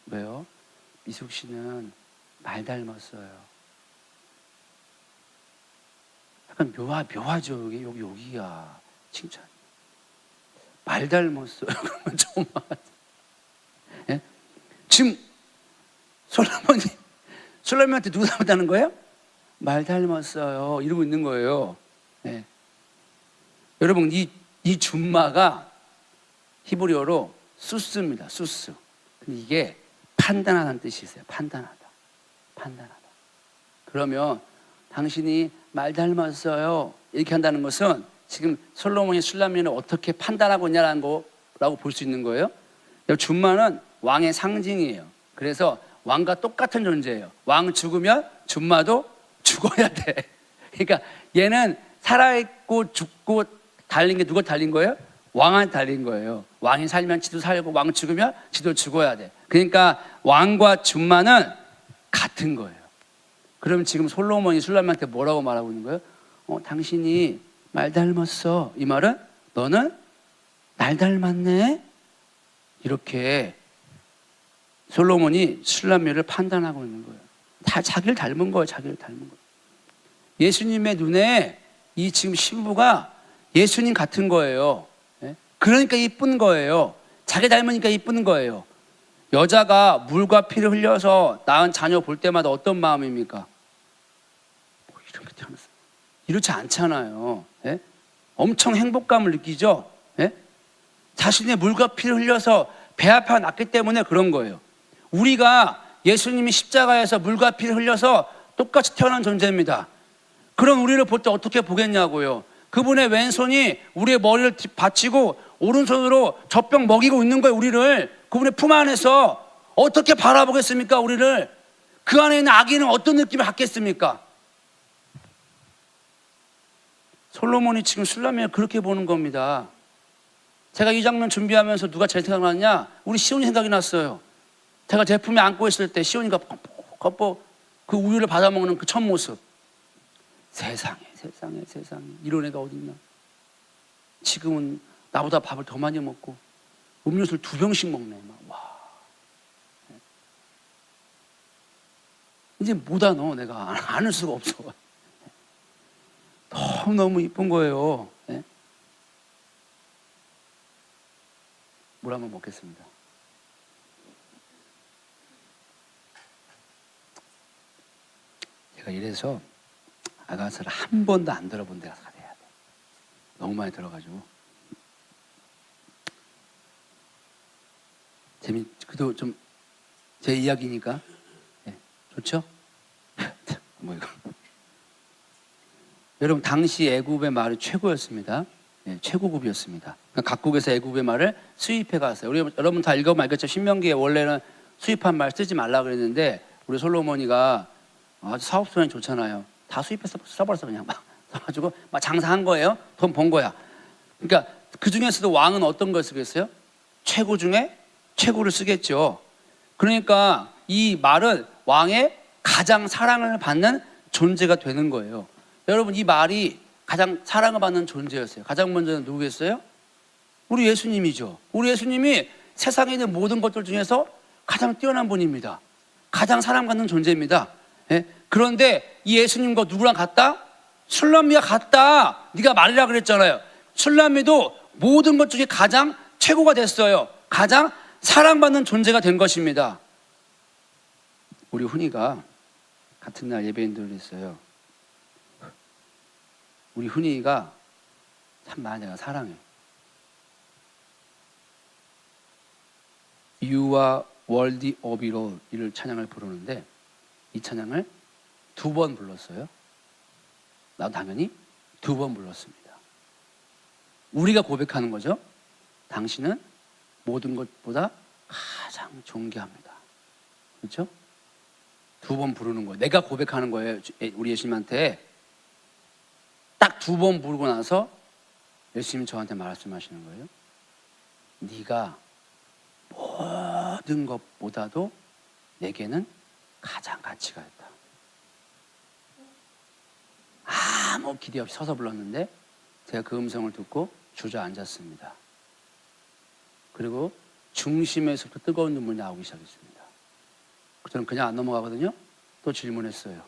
왜요? 미숙 씨는 말 닮았어요. 약간 묘하죠. 여기야 칭찬. 말 닮았어요. 그러면 좀 예? 지금 솔로몬한테 누구 닮았다는 거예요? 말 닮았어요. 이러고 있는 거예요. 네. 여러분 이 준마가 히브리어로 수스입니다. 수스. 근데 이게 판단하다는 뜻이 있어요. 판단하다. 그러면 당신이 말 닮았어요. 이렇게 한다는 것은 지금 솔로몬이 술람미를 어떻게 판단하고 있냐라는 거라고 볼 수 있는 거예요. 준마는 왕의 상징이에요. 그래서 왕과 똑같은 존재예요. 왕 죽으면 준마도 죽어야 돼. 그러니까 얘는 살아있고 죽고 달린 게 누가 달린 거예요? 왕한테 달린 거예요. 왕이 살면 지도 살고 왕 죽으면 지도 죽어야 돼. 그러니까 왕과 준마는 같은 거예요. 그럼 지금 솔로몬이 술람미한테 뭐라고 말하고 있는 거예요? 당신이 말 닮았어. 이 말은 너는 날 닮았네. 이렇게 솔로몬이 술람미를 판단하고 있는 거예요. 다 자기를 닮은 거예요. 예수님의 눈에 이 지금 신부가 예수님 같은 거예요. 그러니까 이쁜 거예요. 자기 닮으니까 이쁜 거예요. 여자가 물과 피를 흘려서 낳은 자녀 볼 때마다 어떤 마음입니까? 이렇게 태어났어. 이렇지 않잖아요. 엄청 행복감을 느끼죠. 자신의 물과 피를 흘려서 배 아파 낳기 때문에 그런 거예요. 우리가 예수님이 십자가에서 물과 피를 흘려서 똑같이 태어난 존재입니다. 그런 우리를 볼 때 어떻게 보겠냐고요. 그분의 왼손이 우리의 머리를 받치고 오른손으로 젖병 먹이고 있는 거예요. 우리를 그분의 품 안에서 어떻게 바라보겠습니까? 우리를 그 안에 있는 아기는 어떤 느낌을 갖겠습니까? 솔로몬이 지금 술람미를 그렇게 보는 겁니다. 제가 이 장면 준비하면서 누가 제일 생각났냐? 우리 시온이 생각이 났어요. 제가 제품에 안고 있을 때 시온이가 그 우유를 받아먹는 그 첫 모습. 세상에 이런 애가 어딨나. 지금은 나보다 밥을 더 많이 먹고 음료수를 2병씩 먹네. 막. 와. 이제 못 안어. 내가 안을 수가 없어. 너무 이쁜 거예요. 예? 물 한번 먹겠습니다. 제가 이래서 아가서를 한 번도 안 들어본 데가 가야 돼. 너무 많이 들어가지고. 그래도 좀 제 이야기니까 예, 좋죠? 뭐 이거. 여러분 당시 애굽의 말이 최고였습니다. 예, 최고급이었습니다. 그러니까 각국에서 애굽의 말을 수입해 갔어요. 우리 여러분 다 읽어보면 알겠죠? 신명기에 원래는 수입한 말 쓰지 말라 그랬는데 우리 솔로몬이가 아주 사업성이 좋잖아요. 다 수입해서 써버렸어. 그냥 막 써가지고 막 장사한 거예요. 돈 번 거야. 그러니까 그 중에서도 왕은 어떤 걸 쓰겠어요? 최고 중에 최고를 쓰겠죠. 그러니까 이 말은 왕의 가장 사랑을 받는 존재가 되는 거예요. 여러분 이 말이 가장 사랑을 받는 존재였어요. 가장 먼저는 누구겠어요? 우리 예수님이죠. 우리 예수님이 세상에 있는 모든 것들 중에서 가장 뛰어난 분입니다. 가장 사랑받는 존재입니다. 예? 그런데 이 예수님과 누구랑 같다? 술람미가 같다. 네가 말이라 그랬잖아요. 술람미도 모든 것 중에 가장 최고가 됐어요. 가장 사랑받는 존재가 된 것입니다. 우리 훈이가 같은 날 예배인들을 했어요. 우리 훈이가 참 많이 내가 사랑해. You are worthy of it all 이를 찬양을 부르는데 이 찬양을 2번 불렀어요. 나도 당연히 2번 불렀습니다. 우리가 고백하는 거죠. 당신은 모든 것보다 가장 존귀합니다. 그렇죠? 2번 부르는 거예요. 내가 고백하는 거예요. 우리 예수님한테 딱 2번 부르고 나서 예수님이 저한테 말씀하시는 거예요. 네가 모든 것보다도 내게는 가장 가치가 있다. 아무 기대 없이 서서 불렀는데 제가 그 음성을 듣고 주저앉았습니다. 그리고 중심에서부터 뜨거운 눈물이 나오기 시작했습니다. 저는 그냥 안 넘어가거든요. 또 질문했어요.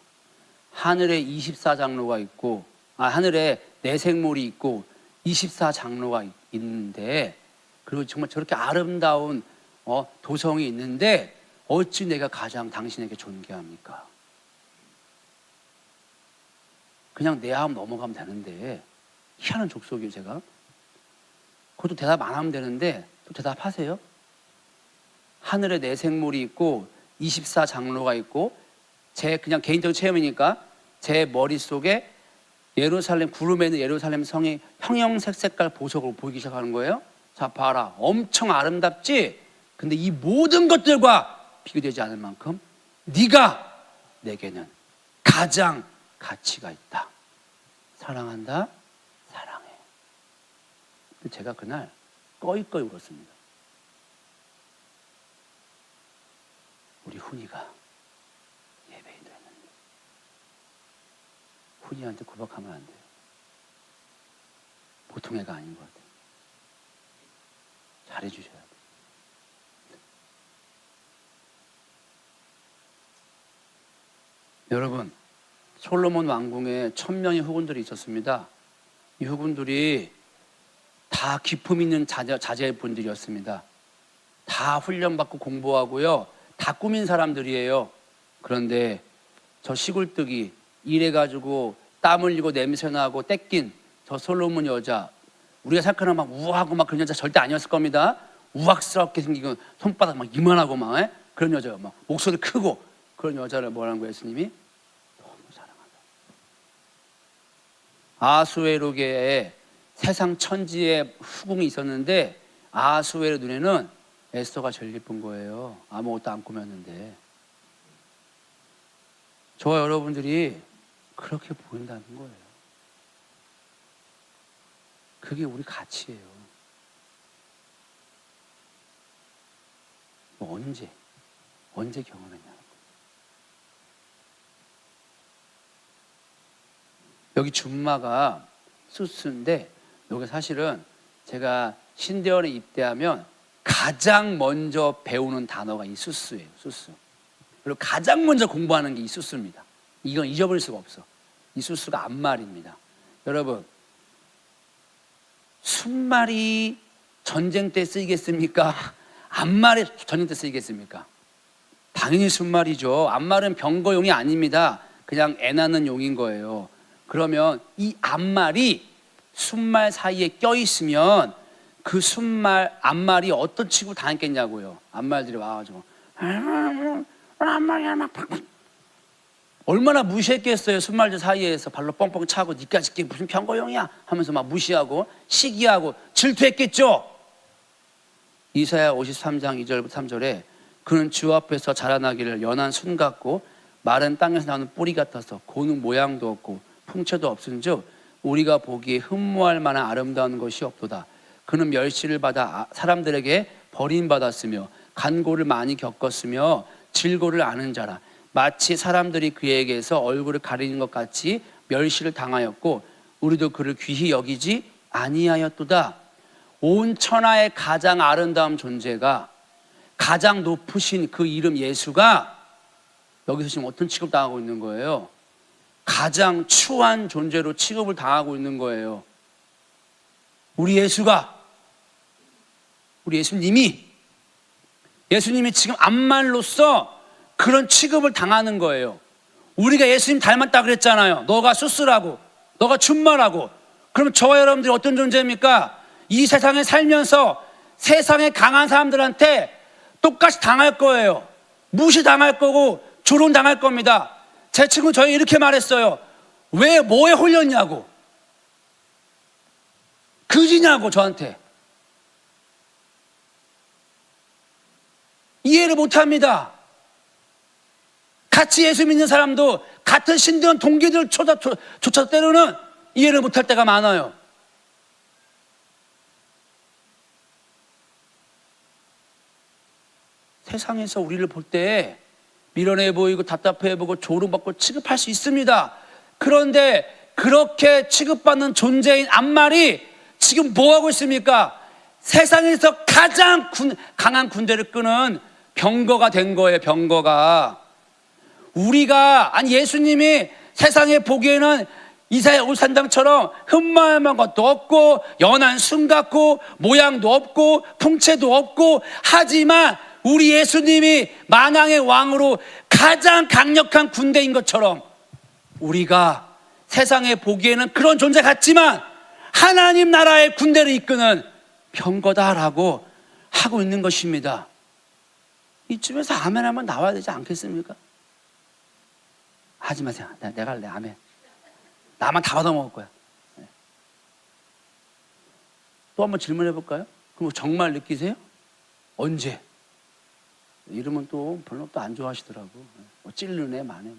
하늘에 24장로가 있고 하늘에 내생물이 있고 24장로가 있는데 그리고 정말 저렇게 아름다운 도성이 있는데 어찌 내가 가장 당신에게 존귀합니까? 그냥 내 하면 넘어가면 되는데 희한한 족속이에요. 제가 그것도 대답 안 하면 되는데 또 대답하세요. 하늘에 내생물이 있고 24장로가 있고 제 그냥 개인적 체험이니까 제 머릿속에 예루살렘 구름에 있는 예루살렘 성이 형형색 색깔 보석으로 보이기 시작하는 거예요. 자 봐라, 엄청 아름답지? 근데 이 모든 것들과 비교되지 않을 만큼 네가 내게는 가장 가치가 있다. 사랑한다, 사랑해. 제가 그날 꺼이꺼이 울었습니다. 우리 훈이가 예배인도 했는데 훈이한테 구박하면 안 돼요. 보통 애가 아닌 것 같아요. 잘해주셔야 돼요. 여러분, 솔로몬 왕궁에 1000명의 후군들이 있었습니다. 이 후군들이 다 기품 있는 자제분들이었습니다. 다 훈련받고 공부하고요. 다 꾸민 사람들이에요. 그런데 저 시골뜨기 일해가지고 땀 흘리고 냄새나고 떼낀 저 솔로몬 여자, 우리가 생각하는 막 우아하고 막 그런 여자 절대 아니었을 겁니다. 우악스럽게 생기고 손바닥 막 이만하고 막 그런 여자, 막 목소리 크고 그런 여자를 뭐라는 거예요, 예수님이? 너무 사랑한다. 아수에로계에 세상 천지의 후궁이 있었는데 아수에로 눈에는 에스더가 제일 예쁜 거예요. 아무것도 안 꾸몄는데. 저와 여러분들이 그렇게 보인다는 거예요. 그게 우리 가치예요. 언제 경험했냐. 여기 준마가 수스인데 여기 사실은 제가 신대원에 입대하면 가장 먼저 배우는 단어가 이 수스예요. 수스. 그리고 가장 먼저 공부하는 게 이 수스입니다. 이건 잊어버릴 수가 없어. 이 수스가 앞말입니다. 여러분, 순말이 전쟁 때 쓰이겠습니까? 앞말이 전쟁 때 쓰이겠습니까? 당연히 순말이죠. 앞말은 병거용이 아닙니다. 그냥 애 낳는 용인 거예요. 그러면 이 앞말이 순말 사이에 껴있으면 그 순말, 앞말이 어떤 취급을 당했겠냐고요. 앞말들이 와가지고 얼마나 무시했겠어요. 순말들 사이에서 발로 뻥뻥 차고 니까지 게 무슨 병거용이야 하면서 막 무시하고 시기하고 질투했겠죠. 이사야 53장 2절부터 3절에 그는 주 앞에서 자라나기를 연한 순 같고 마른 땅에서 나오는 뿌리 같아서 고는 모양도 없고 풍채도 없은즉 우리가 보기에 흠모할 만한 아름다운 것이 없도다. 그는 멸시를 받아 사람들에게 버림받았으며 간고를 많이 겪었으며 질고를 아는 자라. 마치 사람들이 그에게서 얼굴을 가리는 것 같이 멸시를 당하였고 우리도 그를 귀히 여기지 아니하였도다. 온 천하의 가장 아름다운 존재가, 가장 높으신 그 이름 예수가 여기서 지금 어떤 취급 당하고 있는 거예요? 가장 추한 존재로 취급을 당하고 있는 거예요. 우리 예수님이 지금 앞말로서 그런 취급을 당하는 거예요. 우리가 예수님 닮았다 그랬잖아요. 너가 수스라고, 너가 준마라고. 그럼 저와 여러분들이 어떤 존재입니까? 이 세상에 살면서 세상에 강한 사람들한테 똑같이 당할 거예요. 무시당할 거고 조롱당할 겁니다. 제 친구 저희 이렇게 말했어요. 왜 뭐에 홀렸냐고, 그지냐고 저한테. 이해를 못합니다. 같이 예수 믿는 사람도 같은 신든 동기들조차 때로는 이해를 못할 때가 많아요. 세상에서 우리를 볼 때 미련해 보이고 답답해 보고 조롱받고 취급할 수 있습니다. 그런데 그렇게 취급받는 존재인 앞말이 지금 뭐하고 있습니까? 세상에서 가장 강한 군대를 끄는 병거가 된 거예요. 병거가. 예수님이 세상에 보기에는 이사야 53장처럼 흠모할 만한 것도 없고 연한 순 같고 모양도 없고 풍채도 없고, 하지만 우리 예수님이 만왕의 왕으로 가장 강력한 군대인 것처럼 우리가 세상에 보기에는 그런 존재 같지만 하나님 나라의 군대를 이끄는 병거다라고 하고 있는 것입니다. 이쯤에서 아멘 한번 나와야 되지 않겠습니까? 하지 마세요. 내가 할래. 아멘. 나만 다 받아먹을 거야. 또 한번 질문해 볼까요? 그럼 정말 느끼세요? 언제? 이러면 또 별로 또 안 좋아하시더라고. 뭐 찔르네 마네.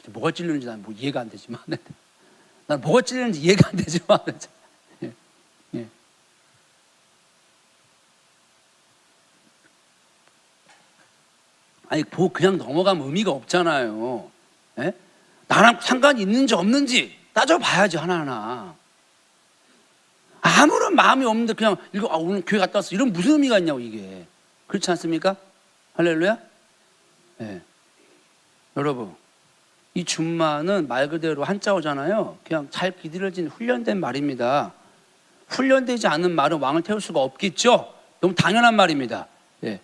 뭐가 찔르는지 난 뭐 이해가 안 되지만 난 뭐가 찔르는지 이해가 안 되지만 예. 아니 그냥 넘어가면 의미가 없잖아요. 예? 나랑 상관이 있는지 없는지 따져봐야지 하나하나. 아무런 마음이 없는데 그냥 오늘 교회 갔다 왔어, 이런 무슨 의미가 있냐고. 이게 그렇지 않습니까? 할렐루야. 네. 여러분, 이 준마는 말 그대로 한자어잖아요. 그냥 잘 기들어진 훈련된 말입니다. 훈련되지 않은 말은 왕을 태울 수가 없겠죠. 너무 당연한 말입니다. 네.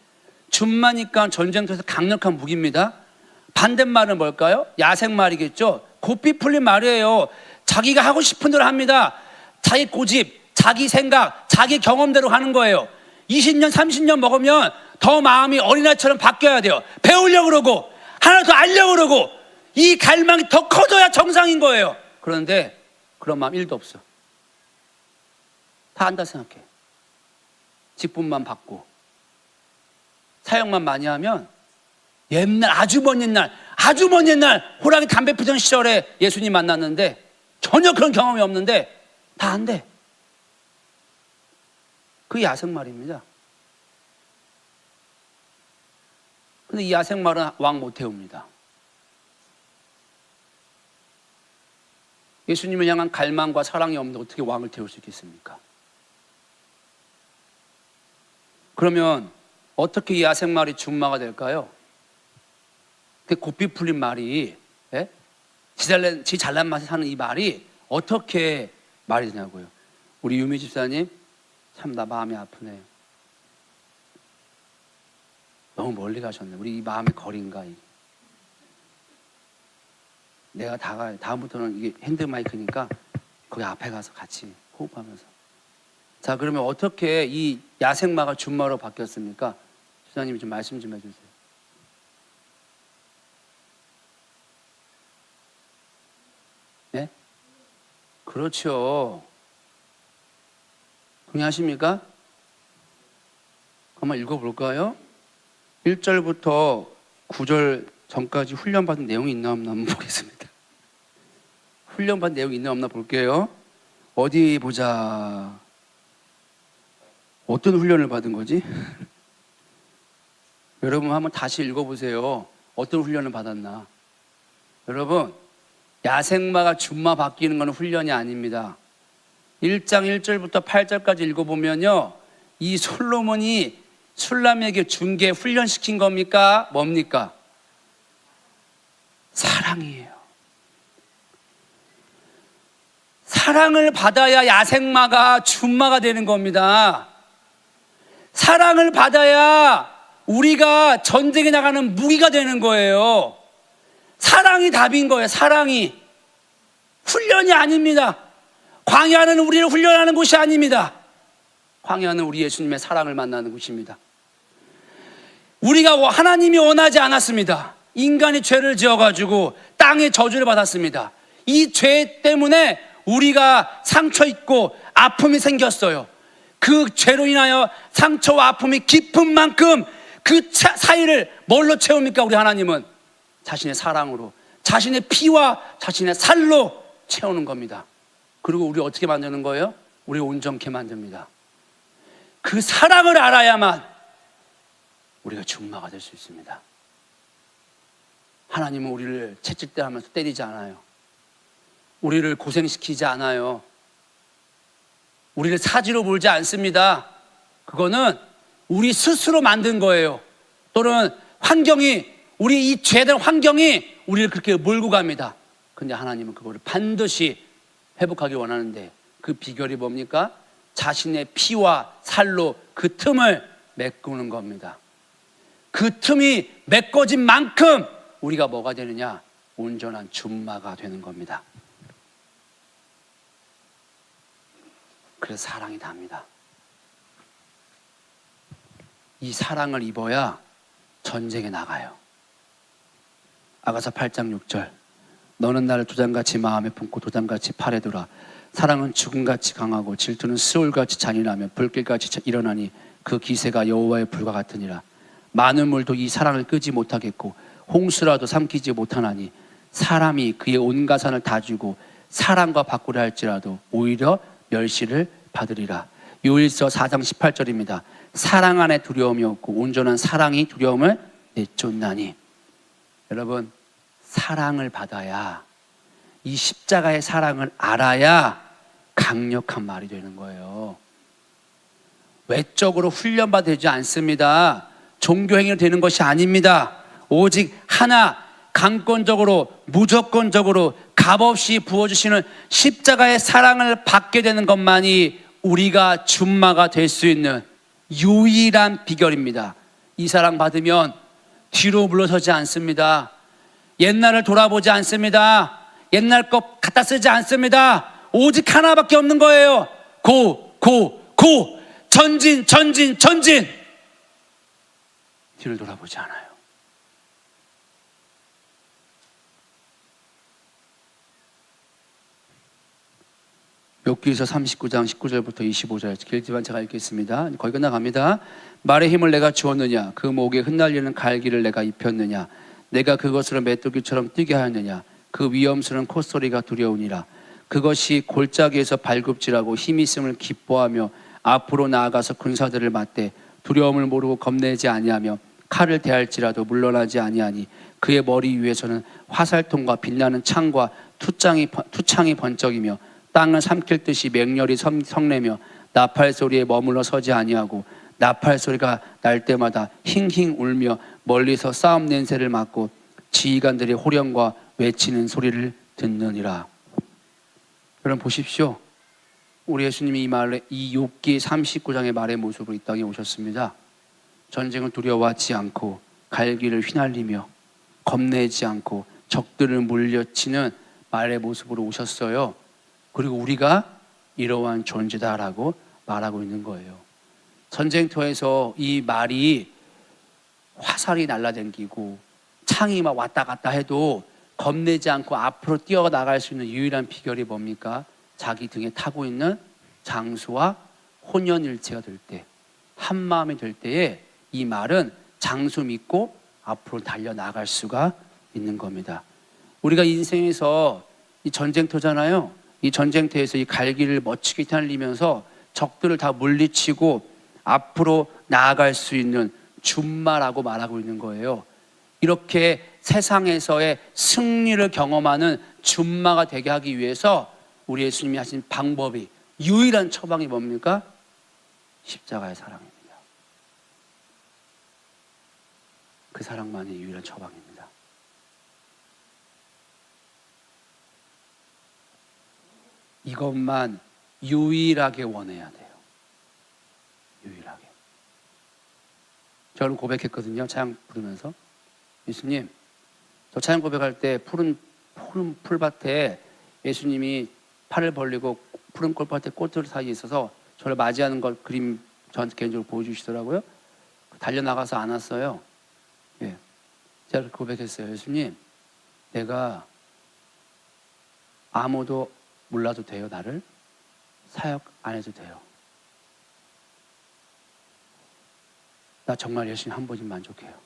준마니까 전쟁터에서 강력한 무기입니다. 반대말은 뭘까요? 야생말이겠죠. 고삐 풀린 말이에요. 자기가 하고 싶은 대로 합니다. 자기 고집, 자기 생각, 자기 경험대로 하는 거예요. 20년, 30년 먹으면 더 마음이 어린아이처럼 바뀌어야 돼요. 배우려고 그러고 하나 더 알려고 그러고 이 갈망이 더 커져야 정상인 거예요. 그런데 그런 마음 1도 없어. 다 안다 생각해. 직분만 받고 사역만 많이 하면 옛날 아주 먼 옛날 호랑이 담배 피던 시절에 예수님 만났는데 전혀 그런 경험이 없는데 다 안 돼. 그 야생말입니다. 근데 이 야생말은 왕 못 태웁니다. 예수님을 향한 갈망과 사랑이 없는데 어떻게 왕을 태울 수 있겠습니까? 그러면 어떻게 이 야생말이 준마가 될까요? 그 고삐 풀린 말이, 예? 지 잘난 맛에 사는 이 말이 어떻게 말이 되냐고요. 우리 유미 집사님, 참 나 마음이 아프네요. 너무 멀리 가셨네. 우리 이 마음의 거리인가. 내가 다음부터는 이게 핸드 마이크니까 거기 앞에 가서 같이 호흡하면서. 자, 그러면 어떻게 이 야생마가 준마로 바뀌었습니까? 집사님이 좀 말씀 좀 해주세요. 네? 그렇죠. 동의하십니까? 한번 읽어볼까요? 1절부터 9절 전까지 훈련받은 내용이 있나 없나 한번 보겠습니다. 훈련받은 내용이 있나 없나 볼게요. 어디 보자. 어떤 훈련을 받은 거지? 여러분 한번 다시 읽어보세요. 어떤 훈련을 받았나? 여러분, 야생마가 준마 바뀌는 건 훈련이 아닙니다. 1장 1절부터 8절까지 읽어보면요, 이 솔로몬이 술람에게 준 게 훈련시킨 겁니까? 뭡니까? 사랑이에요. 사랑을 받아야 야생마가 준마가 되는 겁니다. 사랑을 받아야 우리가 전쟁에 나가는 무기가 되는 거예요. 사랑이 답인 거예요. 사랑이. 훈련이 아닙니다. 광야는 우리를 훈련하는 곳이 아닙니다. 광야는 우리 예수님의 사랑을 만나는 곳입니다. 우리가 하나님이 원하지 않았습니다. 인간이 죄를 지어가지고 땅에 저주를 받았습니다. 이 죄 때문에 우리가 상처 입고 아픔이 생겼어요. 그 죄로 인하여 상처와 아픔이 깊은 만큼 그 사이를 뭘로 채웁니까? 우리 하나님은 자신의 사랑으로, 자신의 피와 자신의 살로 채우는 겁니다. 그리고 우리 어떻게 만드는 거예요? 우리 온전케 만듭니다. 그 사랑을 알아야만 우리가 준마가 될 수 있습니다. 하나님은 우리를 채찍질 하면서 때리지 않아요. 우리를 고생시키지 않아요. 우리를 사지로 몰지 않습니다. 그거는 우리 스스로 만든 거예요. 또는 환경이, 우리 이 죄된 환경이 우리를 그렇게 몰고 갑니다. 근데 하나님은 그거를 반드시 회복하기 원하는데 그 비결이 뭡니까? 자신의 피와 살로 그 틈을 메꾸는 겁니다. 그 틈이 메꿔진 만큼 우리가 뭐가 되느냐? 온전한 준마가 되는 겁니다. 그래서 사랑이 답니다. 이 사랑을 입어야 전쟁에 나가요. 아가서 8장 6절. 너는 나를 도장같이 마음에 품고 도장같이 팔에 두라. 사랑은 죽음같이 강하고 질투는 스올같이 잔인하며 불길같이 일어나니 그 기세가 여호와의 불과 같으니라. 많은 물도 이 사랑을 끄지 못하겠고 홍수라도 삼키지 못하나니 사람이 그의 온 가산을 다 주고 사랑과 바꾸려 할지라도 오히려 멸시를 받으리라. 요일서 4장 18절입니다. 사랑 안에 두려움이 없고 온전한 사랑이 두려움을 내쫓나니. 여러분, 사랑을 받아야, 이 십자가의 사랑을 알아야 강력한 말이 되는 거예요. 외적으로 훈련받지 않습니다. 종교행위로 되는 것이 아닙니다. 오직 하나, 강권적으로 무조건적으로 값없이 부어주시는 십자가의 사랑을 받게 되는 것만이 우리가 준마가 될 수 있는 유일한 비결입니다. 이 사랑 받으면 뒤로 물러서지 않습니다. 옛날을 돌아보지 않습니다. 옛날 것 갖다 쓰지 않습니다. 오직 하나밖에 없는 거예요. 고 전진 전진 전진. 뒤를 돌아보지 않아요. 욥기서 39장 19절부터 25절, 길지만 제가 읽겠습니다. 거의 끝나갑니다. 말의 힘을 내가 주었느냐? 그 목에 흩날리는 갈기를 내가 입혔느냐? 내가 그것으로 메뚜기처럼 뛰게 하였느냐? 그 위험스러운 콧소리가 두려우니라. 그것이 골짜기에서 발굽질하고 힘이 있음을 기뻐하며 앞으로 나아가서 군사들을 맞대 두려움을 모르고 겁내지 아니하며 칼을 대할지라도 물러나지 아니하니 그의 머리 위에서는 화살통과 빛나는 창과 투창이 번쩍이며 땅을 삼킬 듯이 맹렬히 성내며 나팔 소리에 머물러 서지 아니하고 나팔 소리가 날 때마다 힝힝 울며 멀리서 싸움 냄새를 맡고 지휘관들의 호령과 외치는 소리를 듣느니라. 여러분 보십시오. 우리 예수님이 이 욥기 39장의 말의 모습으로 이 땅에 오셨습니다. 전쟁을 두려워하지 않고 갈기를 휘날리며 겁내지 않고 적들을 물려치는 말의 모습으로 오셨어요. 그리고 우리가 이러한 존재다라고 말하고 있는 거예요. 전쟁터에서 이 말이 화살이 날라다니고 창이 막 왔다 갔다 해도 겁내지 않고 앞으로 뛰어나갈 수 있는 유일한 비결이 뭡니까? 자기 등에 타고 있는 장수와 혼연일체가 될 때, 한 마음이 될 때에 이 말은 장수 믿고 앞으로 달려나갈 수가 있는 겁니다. 우리가 인생에서 이 전쟁터잖아요. 이 전쟁터에서 이 갈기를 멋지게 휘날리면서 적들을 다 물리치고 앞으로 나아갈 수 있는 준마라고 말하고 있는 거예요. 이렇게 세상에서의 승리를 경험하는 준마가 되게 하기 위해서 우리 예수님이 하신 방법이, 유일한 처방이 뭡니까? 십자가의 사랑입니다. 그 사랑만이 유일한 처방입니다. 이것만 유일하게 원해야 돼요. 유일하게. 저는 고백했거든요. 찬양 부르면서. 예수님, 저 찬양 고백할 때 푸른 풀밭에 예수님이 팔을 벌리고 푸른 꽃밭에 꽃들 사이에 있어서 저를 맞이하는 걸 그림 저한테 개인적으로 보여주시더라고요. 달려나가서 안았어요. 예. 제가 고백했어요. 예수님, 내가 아무도 몰라도 돼요, 나를? 사역 안 해도 돼요. 나 정말 예수님 한 번씩 만족해요.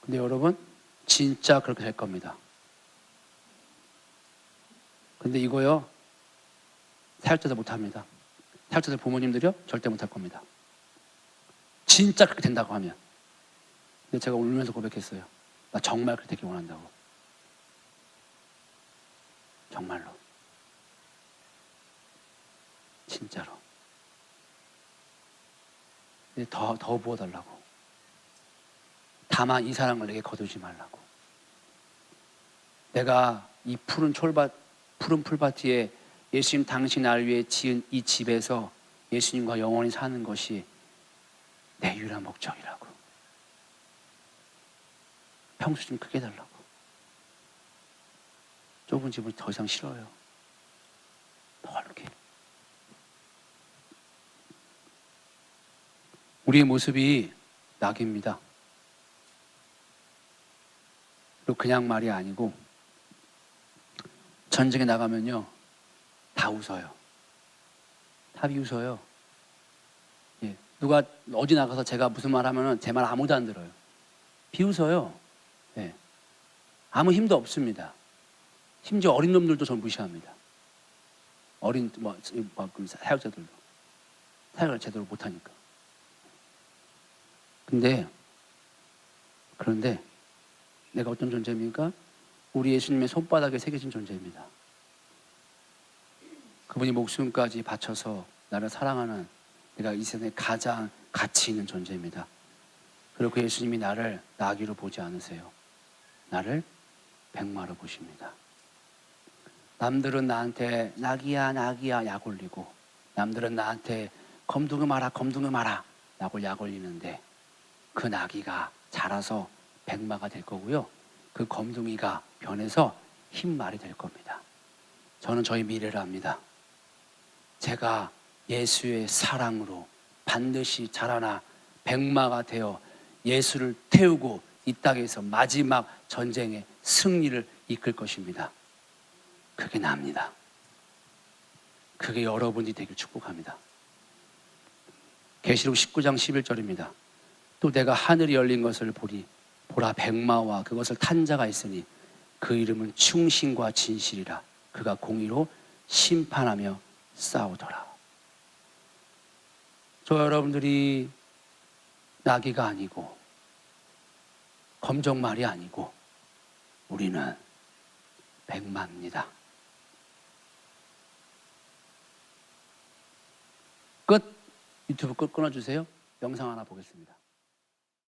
근데 여러분, 진짜 그렇게 될 겁니다. 근데 이거요, 사역자들 못합니다. 사역자들 부모님들이요, 절대 못할 겁니다. 진짜 그렇게 된다고 하면. 근데 제가 울면서 고백했어요. 나 정말 그렇게 되길 원한다고. 정말로. 진짜로. 더 부어달라고. 다만 이 사랑을 내게 거두지 말라고. 내가 이 푸른 풀밭 위에 예수님 당신 나를 위해 지은 이 집에서 예수님과 영원히 사는 것이 내 유일한 목적이라고. 평수 좀 크게 달라고. 좁은 집은 더 이상 싫어요. 넓게. 우리의 모습이 낙입니다. 그리고 그냥 말이 아니고 전쟁에 나가면요 다 웃어요. 다 비웃어요. 예. 누가 어디 나가서 제가 무슨 말 하면은 제 말 아무도 안 들어요. 비웃어요. 예. 아무 힘도 없습니다. 심지어 어린 놈들도 저를 무시합니다. 어린 사역자들도 사역을 제대로 못하니까. 그런데 내가 어떤 존재입니까? 우리 예수님의 손바닥에 새겨진 존재입니다. 그분이 목숨까지 바쳐서 나를 사랑하는, 내가 이 세상에 가장 가치 있는 존재입니다. 그리고 그 예수님이 나를 나귀로 보지 않으세요. 나를 백마로 보십니다. 남들은 나한테 나귀야 약 올리고, 남들은 나한테 검둥이 마라 라고 약 올리는데, 그 나귀가 자라서 백마가 될 거고요, 그 검둥이가 변해서 흰 말이 될 겁니다. 저는 저희 미래를 압니다. 제가 예수의 사랑으로 반드시 자라나 백마가 되어 예수를 태우고 이 땅에서 마지막 전쟁의 승리를 이끌 것입니다. 그게 나입니다. 그게 여러분이 되길 축복합니다. 계시록 19장 11절입니다. 또 내가 하늘이 열린 것을 보리, 보라 백마와 그것을 탄 자가 있으니 그 이름은 충신과 진실이라. 그가 공의로 심판하며 싸우더라. 저 여러분들이 나귀가 아니고 검정말이 아니고 우리는 백마입니다. 끝. 유튜브 끊어주세요. 영상 하나 보겠습니다.